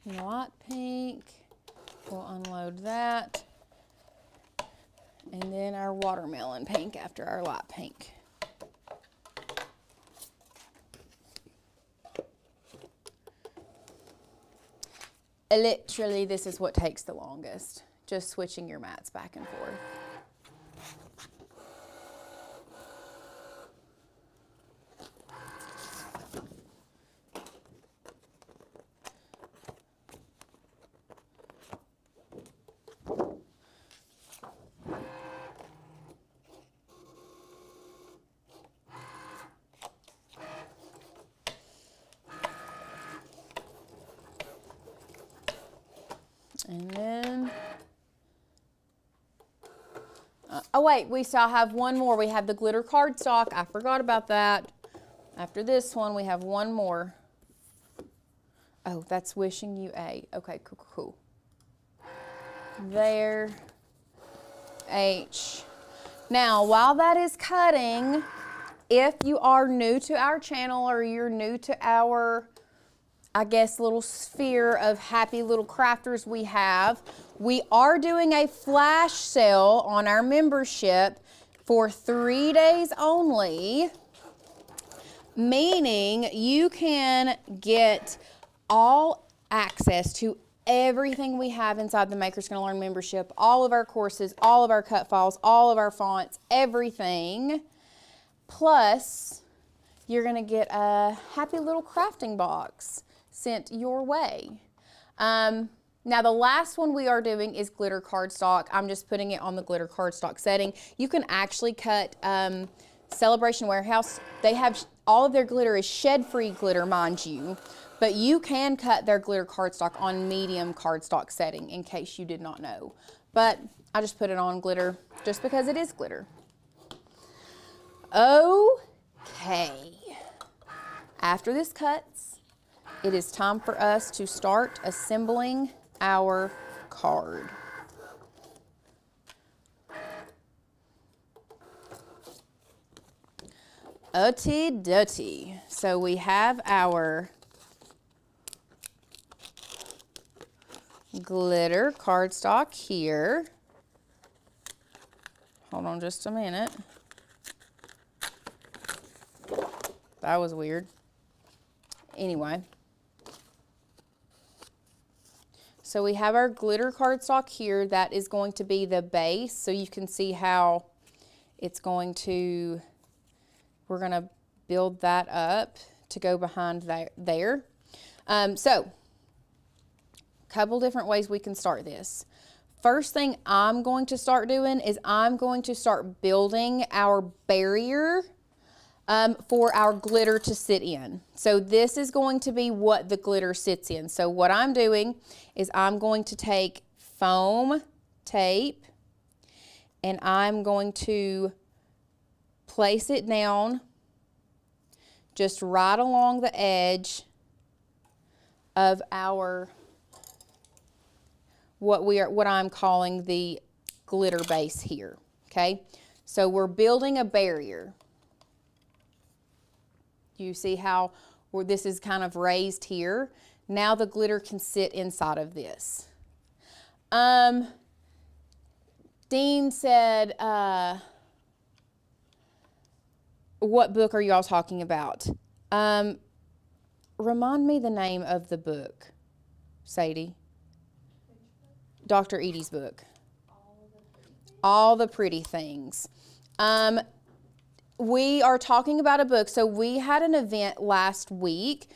Light pink, we'll unload that. And then our watermelon pink after our light pink. Literally, this is what takes the longest. Just switching your mats back and forth. And then, oh wait, we still have one more. We have the glitter cardstock. I forgot about that. After this one, we have one more. Oh, that's wishing you a. Okay, cool, cool, cool. There, H. Now, while that is cutting, if you are new to our channel or you're new to our, I guess, little sphere of happy little crafters we are doing a flash sale on our membership for 3 days only. meaning you can get all access to everything we have inside the Makers Gonna Learn membership, all of our courses, all of our cut files, all of our fonts, everything. Plus, you're gonna get a happy little crafting box sent your way. Now the last one we are doing is glitter cardstock. I'm just putting it on the glitter cardstock setting. You can actually cut Celebration Warehouse. They have all of their glitter is shed-free glitter, mind you. But you can cut their glitter cardstock on medium cardstock setting, in case you did not know. But I just put it on glitter just because it is glitter. Okay. After this cuts, it is time for us to start assembling our card. Utty-dutty. So we have our glitter cardstock here. Hold on just a minute. That was weird. Anyway. So we have our glitter cardstock here. That is going to be the base. So you can see how it's going to, we're going to build that up to go behind there. So couple different ways we can start this. First thing I'm going to start doing is I'm going to start building our barrier for our glitter to sit in. So this is going to be what the glitter sits in. So what I'm doing is I'm going to take foam tape and I'm going to place it down just right along the edge of our what I'm calling the glitter base here, okay? So we're building a barrier. You see how this is kind of raised here? Now the glitter can sit inside of this. Dean said, what book are y'all talking about? Remind me the name of the book, Sadie. Dr. Edie's book. All the Pretty Things. We are talking about a book. So we had an event last week.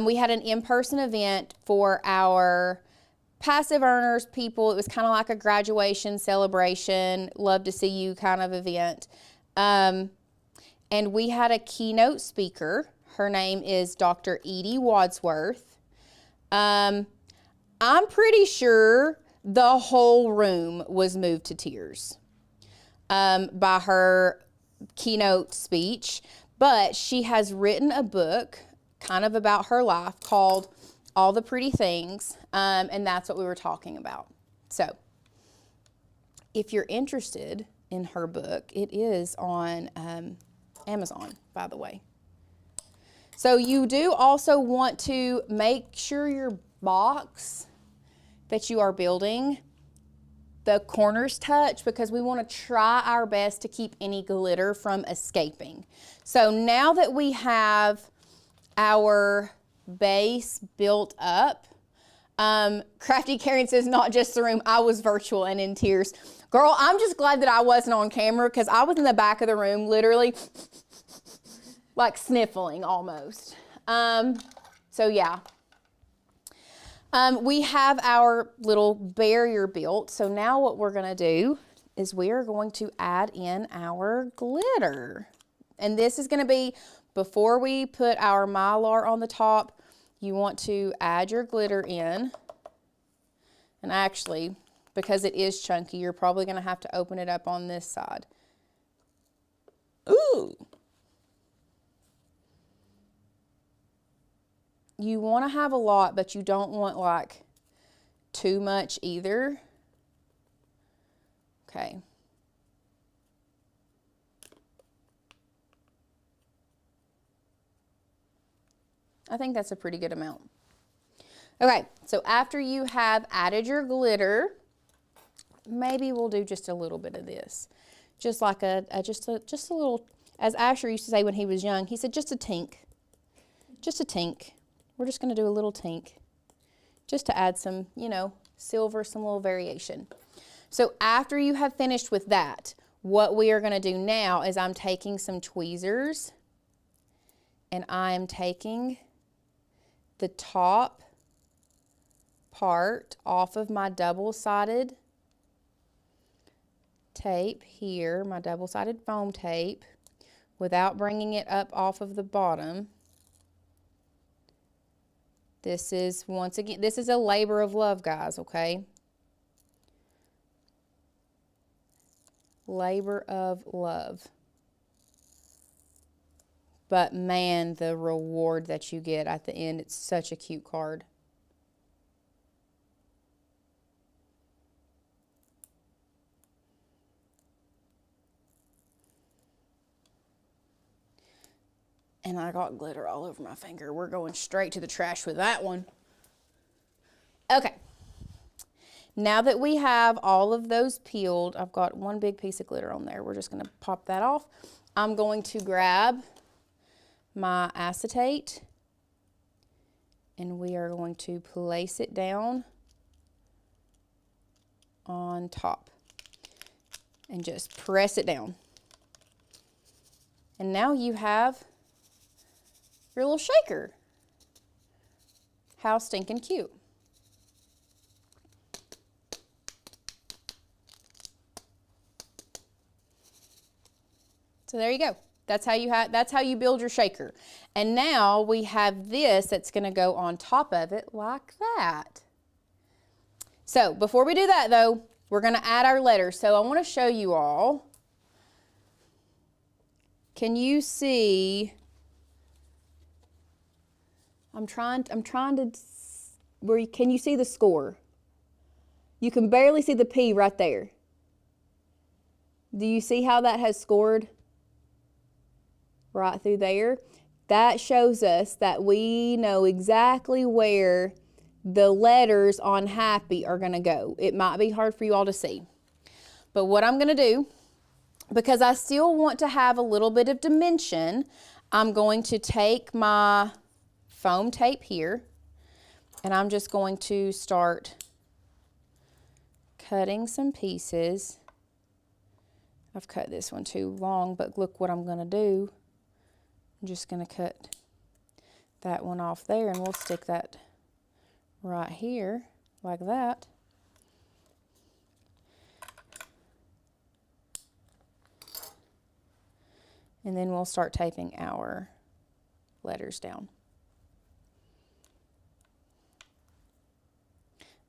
We had an in-person event for our passive earners people. It was kind of like a graduation celebration, love to see you kind of event. And we had a keynote speaker. Her name is Dr. Edie Wadsworth. I'm pretty sure the whole room was moved to tears by her keynote speech, but she has written a book kind of about her life called All the Pretty Things, and that's what we were talking about. So if you're interested in her book, it is on Amazon, by the way. So you do also want to make sure your box that you are building, the corners touch, because we want to try our best to keep any glitter from escaping. So now that we have our base built up, Crafty Karen says, not just the room, I was virtual and in tears. Girl, I'm just glad that I wasn't on camera because I was in the back of the room literally like sniffling almost. So yeah. We have our little barrier built. So now what we're going to do is we are going to add in our glitter. And this is going to be before we put our Mylar on the top. You want to add your glitter in. And actually, because it is chunky, you're probably going to have to open it up on this side. Ooh! You want to have a lot, but you don't want like too much either. Okay. I think that's a pretty good amount. Okay, so after you have added your glitter, maybe we'll do just a little bit of this. Just like just a little As Asher used to say when he was young, he said, just a tink. Just a tink. We're just going to do a little tink. Just to add some, you know, silver, some little variation. So after you have finished with that, what we are going to do now is I'm taking some tweezers and I am taking the top part off of my double-sided tape here, my double-sided foam tape, without bringing it up off of the bottom. This is, once again, this is a labor of love, guys, okay? Labor of love. But man, the reward that you get at the end, it's such a cute card. And I got glitter all over my finger. We're going straight to the trash with that one. Okay. Now that we have all of those peeled, I've got one big piece of glitter on there. We're just going to pop that off. I'm going to grab my acetate and we are going to place it down on top and just press it down. And now you have your little shaker. How stinking cute. So there you go. That's how you build your shaker. And now we have this that's going to go on top of it like that. So before we do that though, we're going to add our letters. So I want to show you all. Can you see? I'm trying to, can you see the score? You can barely see the P right there. Do you see how that has scored? Right through there. That shows us that we know exactly where the letters on happy are going to go. It might be hard for you all to see. But what I'm going to do, because I still want to have a little bit of dimension, I'm going to take my foam tape here and I'm just going to start cutting some pieces. I've cut this one too long, but look what I'm going to do. I'm just going to cut that one off there and we'll stick that right here like that. And then we'll start taping our letters down.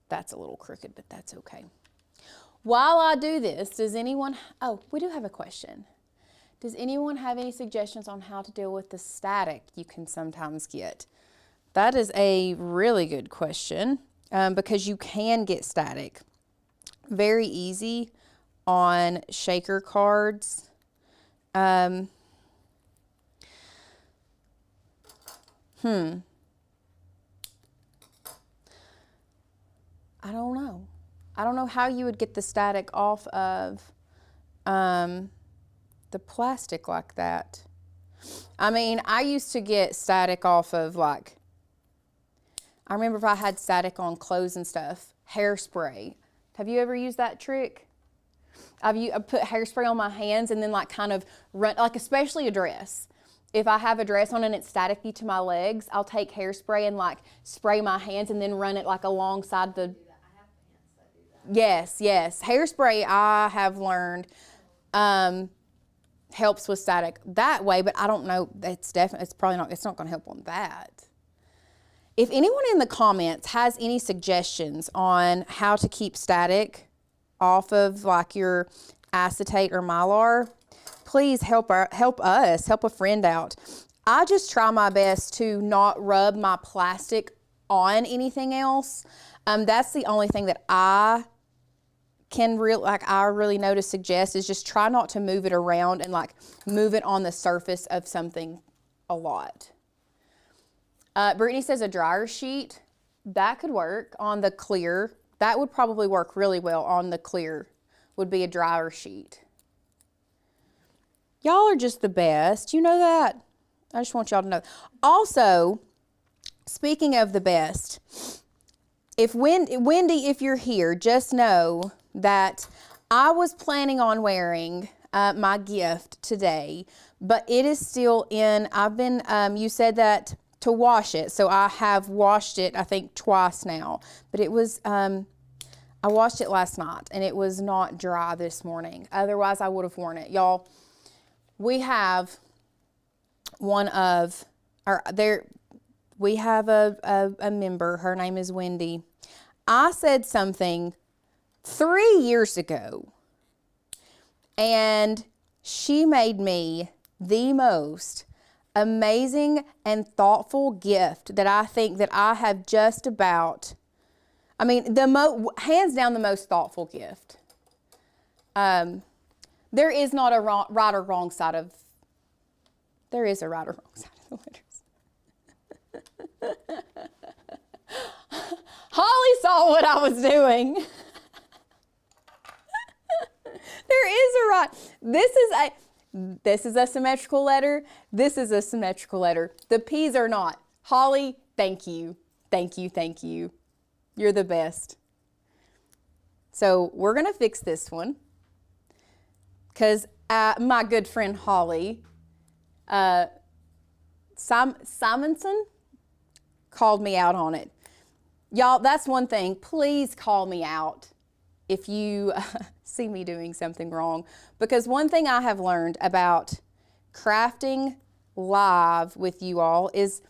That's a little crooked, but that's okay. While I do this, does anyone, oh, we do have a question. Does anyone have any suggestions on how to deal with the static you can sometimes get? That is a really good question because you can get static. Very easy on shaker cards. I don't know. I don't know how you would get the static off of the plastic like that. I mean, I used to get static off of like, I remember if I had static on clothes and stuff, hairspray. Have you ever used that trick? I put hairspray on my hands and then like kind of run, like especially a dress. If I have a dress on and it's staticky to my legs, I'll take hairspray and like spray my hands and then run it like alongside the. Yes, yes. Hairspray I have learned helps with static that way, but I don't know. It's not going to help on that. If anyone in the comments has any suggestions on how to keep static off of like your acetate or Mylar, please help us, help a friend out. I just try my best to not rub my plastic on anything else. That's the only thing that I really know to suggest is just try not to move it around and like move it on the surface of something a lot. Brittany says a dryer sheet. That could work on the clear. That would probably work really well on the clear, would be a dryer sheet. Y'all are just the best. You know that? I just want y'all to know. Also, speaking of the best, if Wendy, if you're here, just know that I was planning on wearing my gift today, but it is still in. I've been, you said that to wash it, so I have washed it, I think, twice now. But it was, I washed it last night, and it was not dry this morning. Otherwise, I would have worn it. Y'all, we have one of our, we have a member, her name is Wendy. I said something 3 years ago, and she made me the most amazing and thoughtful gift that I think that I have just about, I mean, hands down the most thoughtful gift. There is not a right or wrong side of, there is a right or wrong side of the letters. Holly saw what I was doing. There is a right. This is a symmetrical letter. This is a symmetrical letter. The P's are not. Holly, thank you. Thank you, thank you. You're the best. So we're going to fix this one. Because my good friend Holly, Simonson, called me out on it. Y'all, that's one thing. Please call me out if you see me doing something wrong. Because one thing I have learned about crafting live with you all is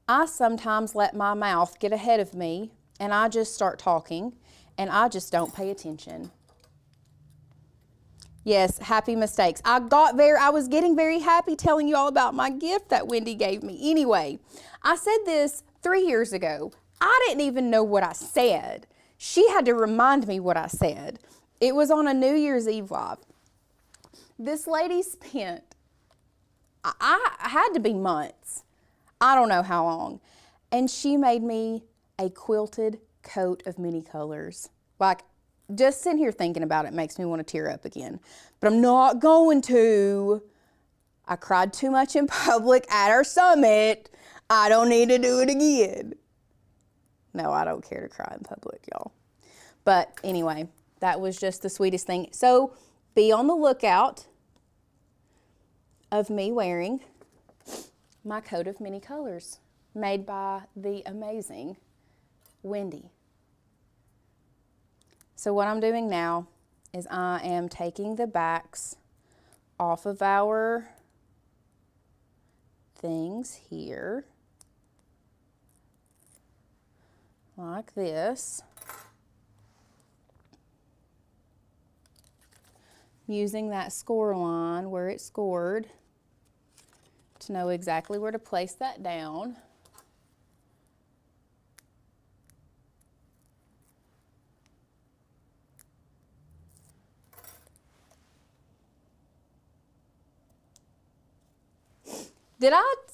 I sometimes let my mouth get ahead of me and I just start talking and I just don't pay attention. Yes, happy mistakes. I was getting very happy telling you all about my gift that Wendy gave me. Anyway, I said this 3 years ago. I didn't even know what I said. She had to remind me what I said. It was on a New Year's Eve live. This lady spent, I had to be months. I don't know how long. And she made me a quilted coat of many colors. Like, just sitting here thinking about it makes me want to tear up again. But I'm not going to. I cried too much in public at our summit. I don't need to do it again. No, I don't care to cry in public, y'all. But anyway, that was just the sweetest thing. So be on the lookout of me wearing my coat of many colors made by the amazing Wendy. So what I'm doing now is I am taking the backs off of our things here, like this. Using that score line where it scored to know exactly where to place that down.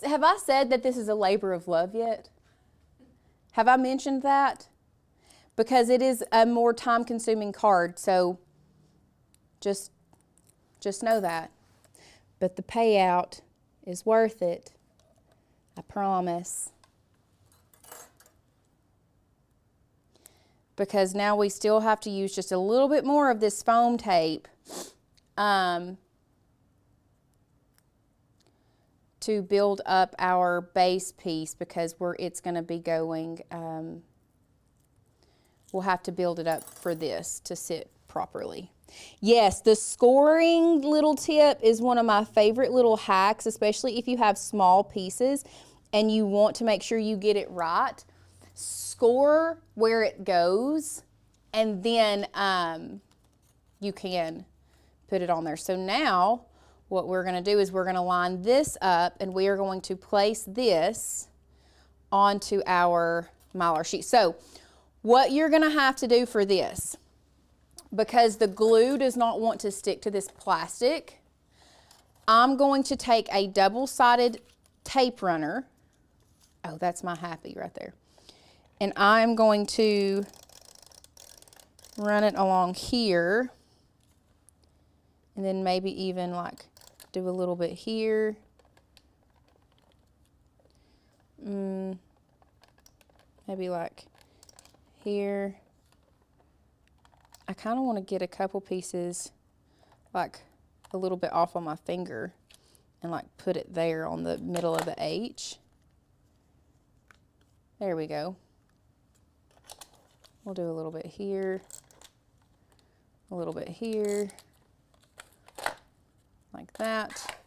Have I said that this is a labor of love yet? Have I mentioned that? Because it is a more time-consuming card, so just know that. But the payout is worth it. I promise. Because now we still have to use just a little bit more of this foam tape to build up our base piece, because it's going to be going, we'll have to build it up for this to sit properly. Yes, the scoring little tip is one of my favorite little hacks, especially if you have small pieces and you want to make sure you get it right. Score where it goes, and then you can put it on there. So now what we're going to do is we're going to line this up, and we are going to place this onto our Mylar sheet. So what you're going to have to do for this, because the glue does not want to stick to this plastic, I'm going to take a double-sided tape runner. Oh, that's my happy right there. And I'm going to run it along here, and then maybe even like Do a little bit here. Maybe like here. I kind of want to get a couple pieces like a little bit off on my finger and like put it there on the middle of the H. There we go. We'll do a little bit here, a little bit here, like that.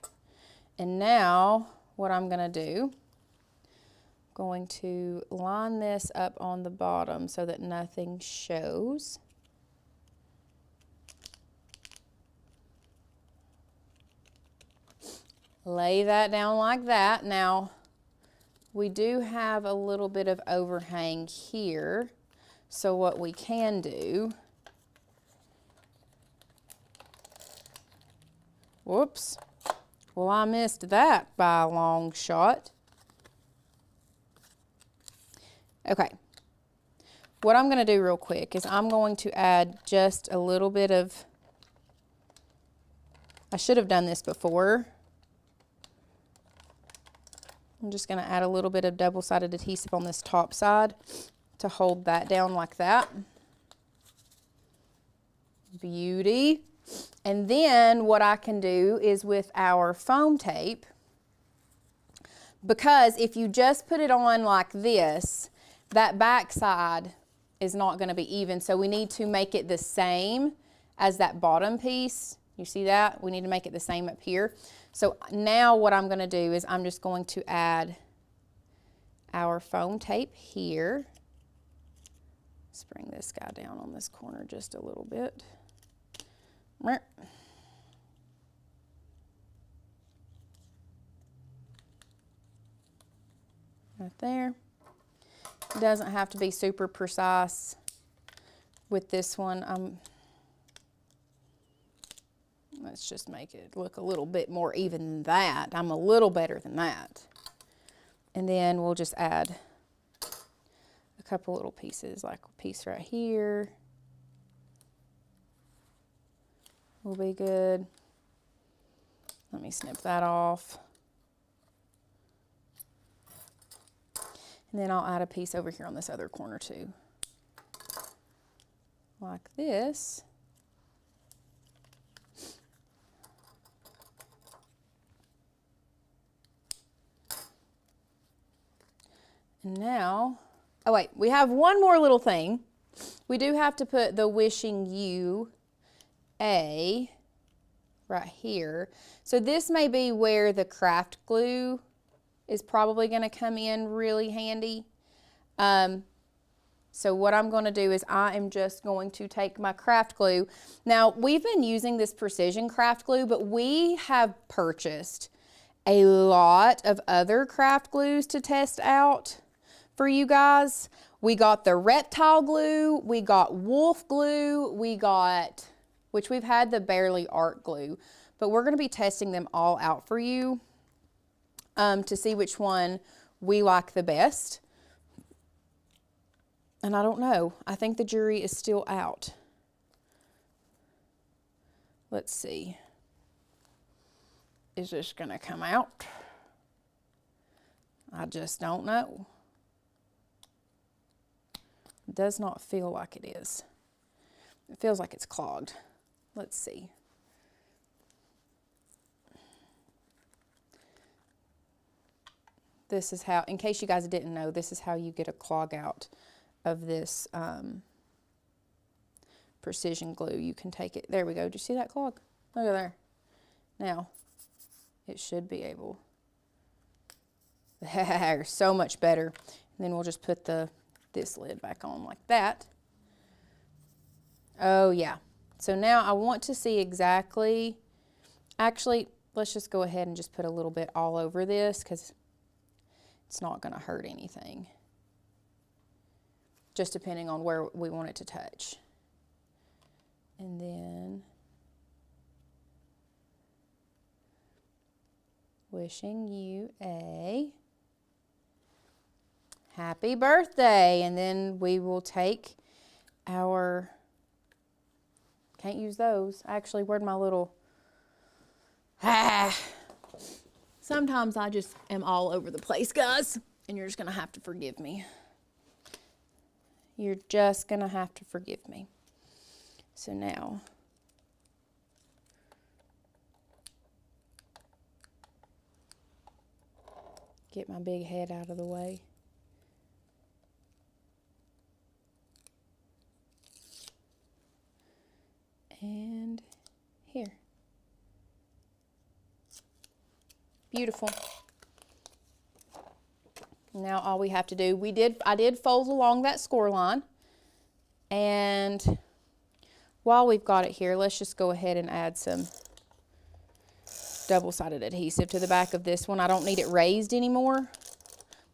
And now what I'm gonna do, going to line this up on the bottom so that nothing shows. Lay that down like that. Now, we do have a little bit of overhang here. So what we can do, whoops, well, I missed that by a long shot. Okay, what I'm gonna do real quick is I'm going to add just a little bit of, I should have done this before. I'm just gonna add a little bit of double-sided adhesive on this top side to hold that down like that. Beauty. And then what I can do is with our foam tape, because if you just put it on like this, that back side is not gonna be even. So we need to make it the same as that bottom piece. You see that? We need to make it the same up here. So now what I'm gonna do is I'm just going to add our foam tape here. Let's bring this guy down on this corner just a little bit. Right there. It doesn't have to be super precise with this one. Let's just make it look a little bit more even than that. I'm a little better than that. And then we'll just add a couple little pieces, like a piece right here. Will be good. Let me snip that off. And then I'll add a piece over here on this other corner too. Like this. And now, oh wait, we have one more little thing. We do have to put the wishing you A right here. So this may be where the craft glue is probably going to come in really handy. So what I'm going to do is I am just going to take my craft glue. Now, we've been using this precision craft glue, but we have purchased a lot of other craft glues to test out for you guys. We got the reptile glue, we got wolf glue, we got, which we've had the Barely Art glue, but we're going to be testing them all out for you to see which one we like the best. And I don't know, I think the jury is still out. Let's see. Is this going to come out? I just don't know. It does not feel like it is. It feels like it's clogged. Let's see. This is how, in case you guys didn't know, this is how you get a clog out of this precision glue. You can take it, there we go. Do you see that clog? Look at there. Now, it should be able, there, so much better. And then we'll just put this lid back on like that. Oh yeah. So now I want to see exactly, actually, let's just go ahead and just put a little bit all over this because it's not going to hurt anything. Just depending on where we want it to touch. And then wishing you a happy birthday. And then we will take our, can't use those. Actually, where'd my little, Sometimes I just am all over the place, guys, and you're just gonna have to forgive me. You're just gonna have to forgive me. So now, get my big head out of the way. And here. Beautiful. Now all we have to do, I did fold along that score line. And while we've got it here, let's just go ahead and add some double-sided adhesive to the back of this one. I don't need it raised anymore,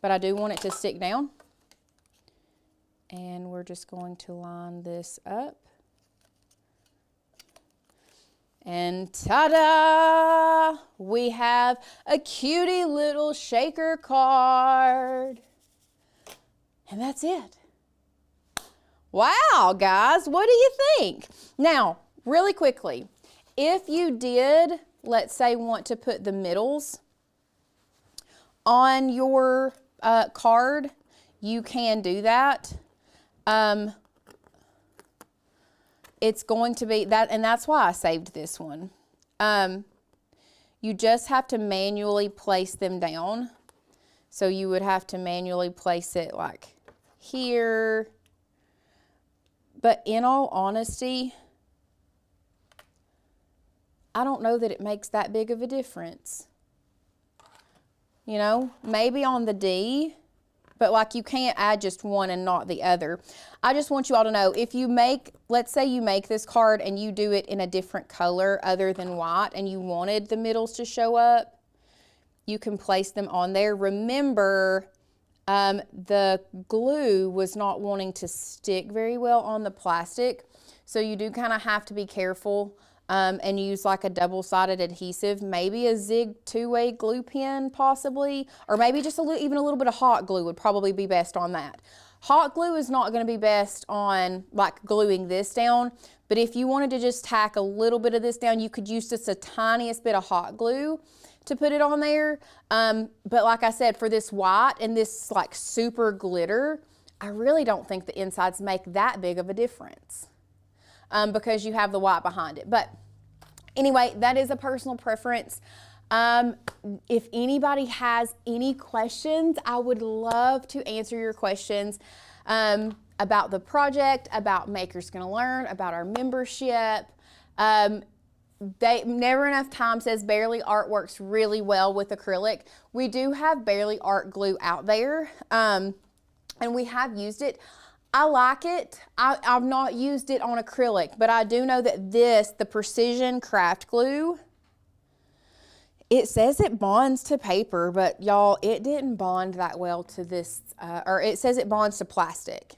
but I do want it to stick down. And we're just going to line this up. And ta-da! We have a cutie little shaker card. And that's it. Wow, guys, what do you think? Now, really quickly, if you did, let's say, want to put the middles on your card, you can do that. It's going to be that, and that's why I saved this one. You just have to manually place them down. So you would have to manually place it like here. But in all honesty, I don't know that it makes that big of a difference. You know, maybe on the D, but like you can't add just one and not the other. I just want you all to know, if you make, let's say you make this card and you do it in a different color other than white and you wanted the middles to show up, you can place them on there. Remember, the glue was not wanting to stick very well on the plastic, so you do kind of have to be careful and use like a double-sided adhesive, maybe a Zig two-way glue pen possibly, or maybe just even a little bit of hot glue would probably be best on that. Hot glue is not going to be best on like gluing this down, but if you wanted to just tack a little bit of this down, you could use just the tiniest bit of hot glue to put it on there. But like I said, for this white and this like super glitter, I really don't think the insides make that big of a difference. Because you have the white behind it. But anyway, that is a personal preference. If anybody has any questions, I would love to answer your questions about the project, about Makers Gonna Learn, about our membership. Never Enough Time says Bearly Art works really well with acrylic. We do have Bearly Art glue out there, and we have used it. I like it. I've not used it on acrylic, but I do know that the Precision Craft Glue, it says it bonds to paper, but y'all, it didn't bond that well to this, or it says it bonds to plastic.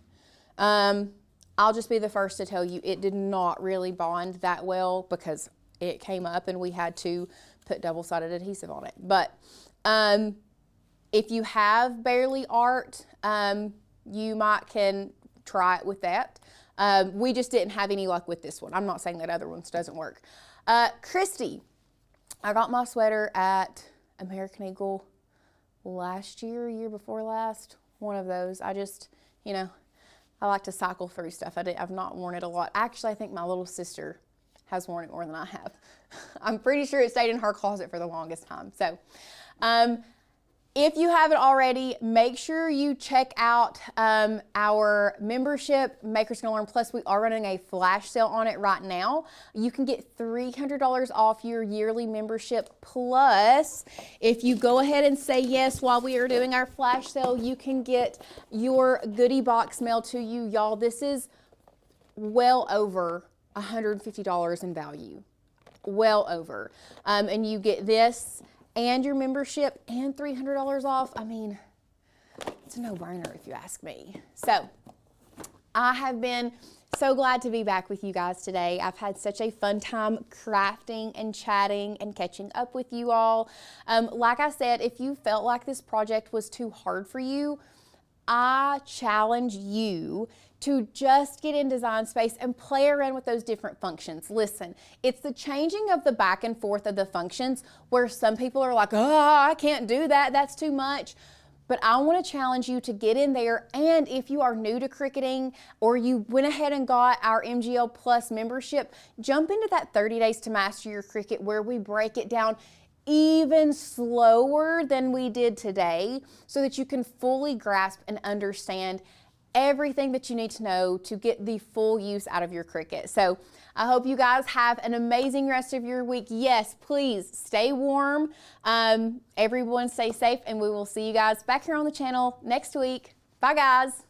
I'll just be the first to tell you it did not really bond that well because it came up and we had to put double-sided adhesive on it. But if you have Bearly Art, you can try it with that. We just didn't have any luck with this one. I'm not saying that other ones doesn't work. Christy, I got my sweater at American Eagle last year before last, one of those. I just, you know, I like to cycle through stuff. I've not worn it a lot. Actually, I think my little sister has worn it more than I have. I'm pretty sure it stayed in her closet for the longest time. So, if you haven't already, make sure you check out our membership, Makers Gonna Learn Plus. We are running a flash sale on it right now. You can get $300 off your yearly membership. Plus, if you go ahead and say yes while we are doing our flash sale, you can get your goodie box mailed to you. Y'all, this is well over $150 in value. Well over. And you get this and your membership and $300 off. I mean, it's a no-brainer if you ask me. So I have been so glad to be back with you guys today. I've had such a fun time crafting and chatting and catching up with you all. Like I said, if you felt like this project was too hard for you, I challenge you to just get in Design Space and play around with those different functions. Listen, it's the changing of the back and forth of the functions where some people are like, oh, I can't do that, that's too much. But I want to challenge you to get in there, and if you are new to cricketing or you went ahead and got our MGL Plus membership, jump into that 30 Days to Master Your Cricket where we break it down even slower than we did today so that you can fully grasp and understand everything that you need to know to get the full use out of your cricket. So I hope you guys have an amazing rest of your week. Yes, please stay warm. Everyone stay safe, and we will see you guys back here on the channel next week. Bye, guys.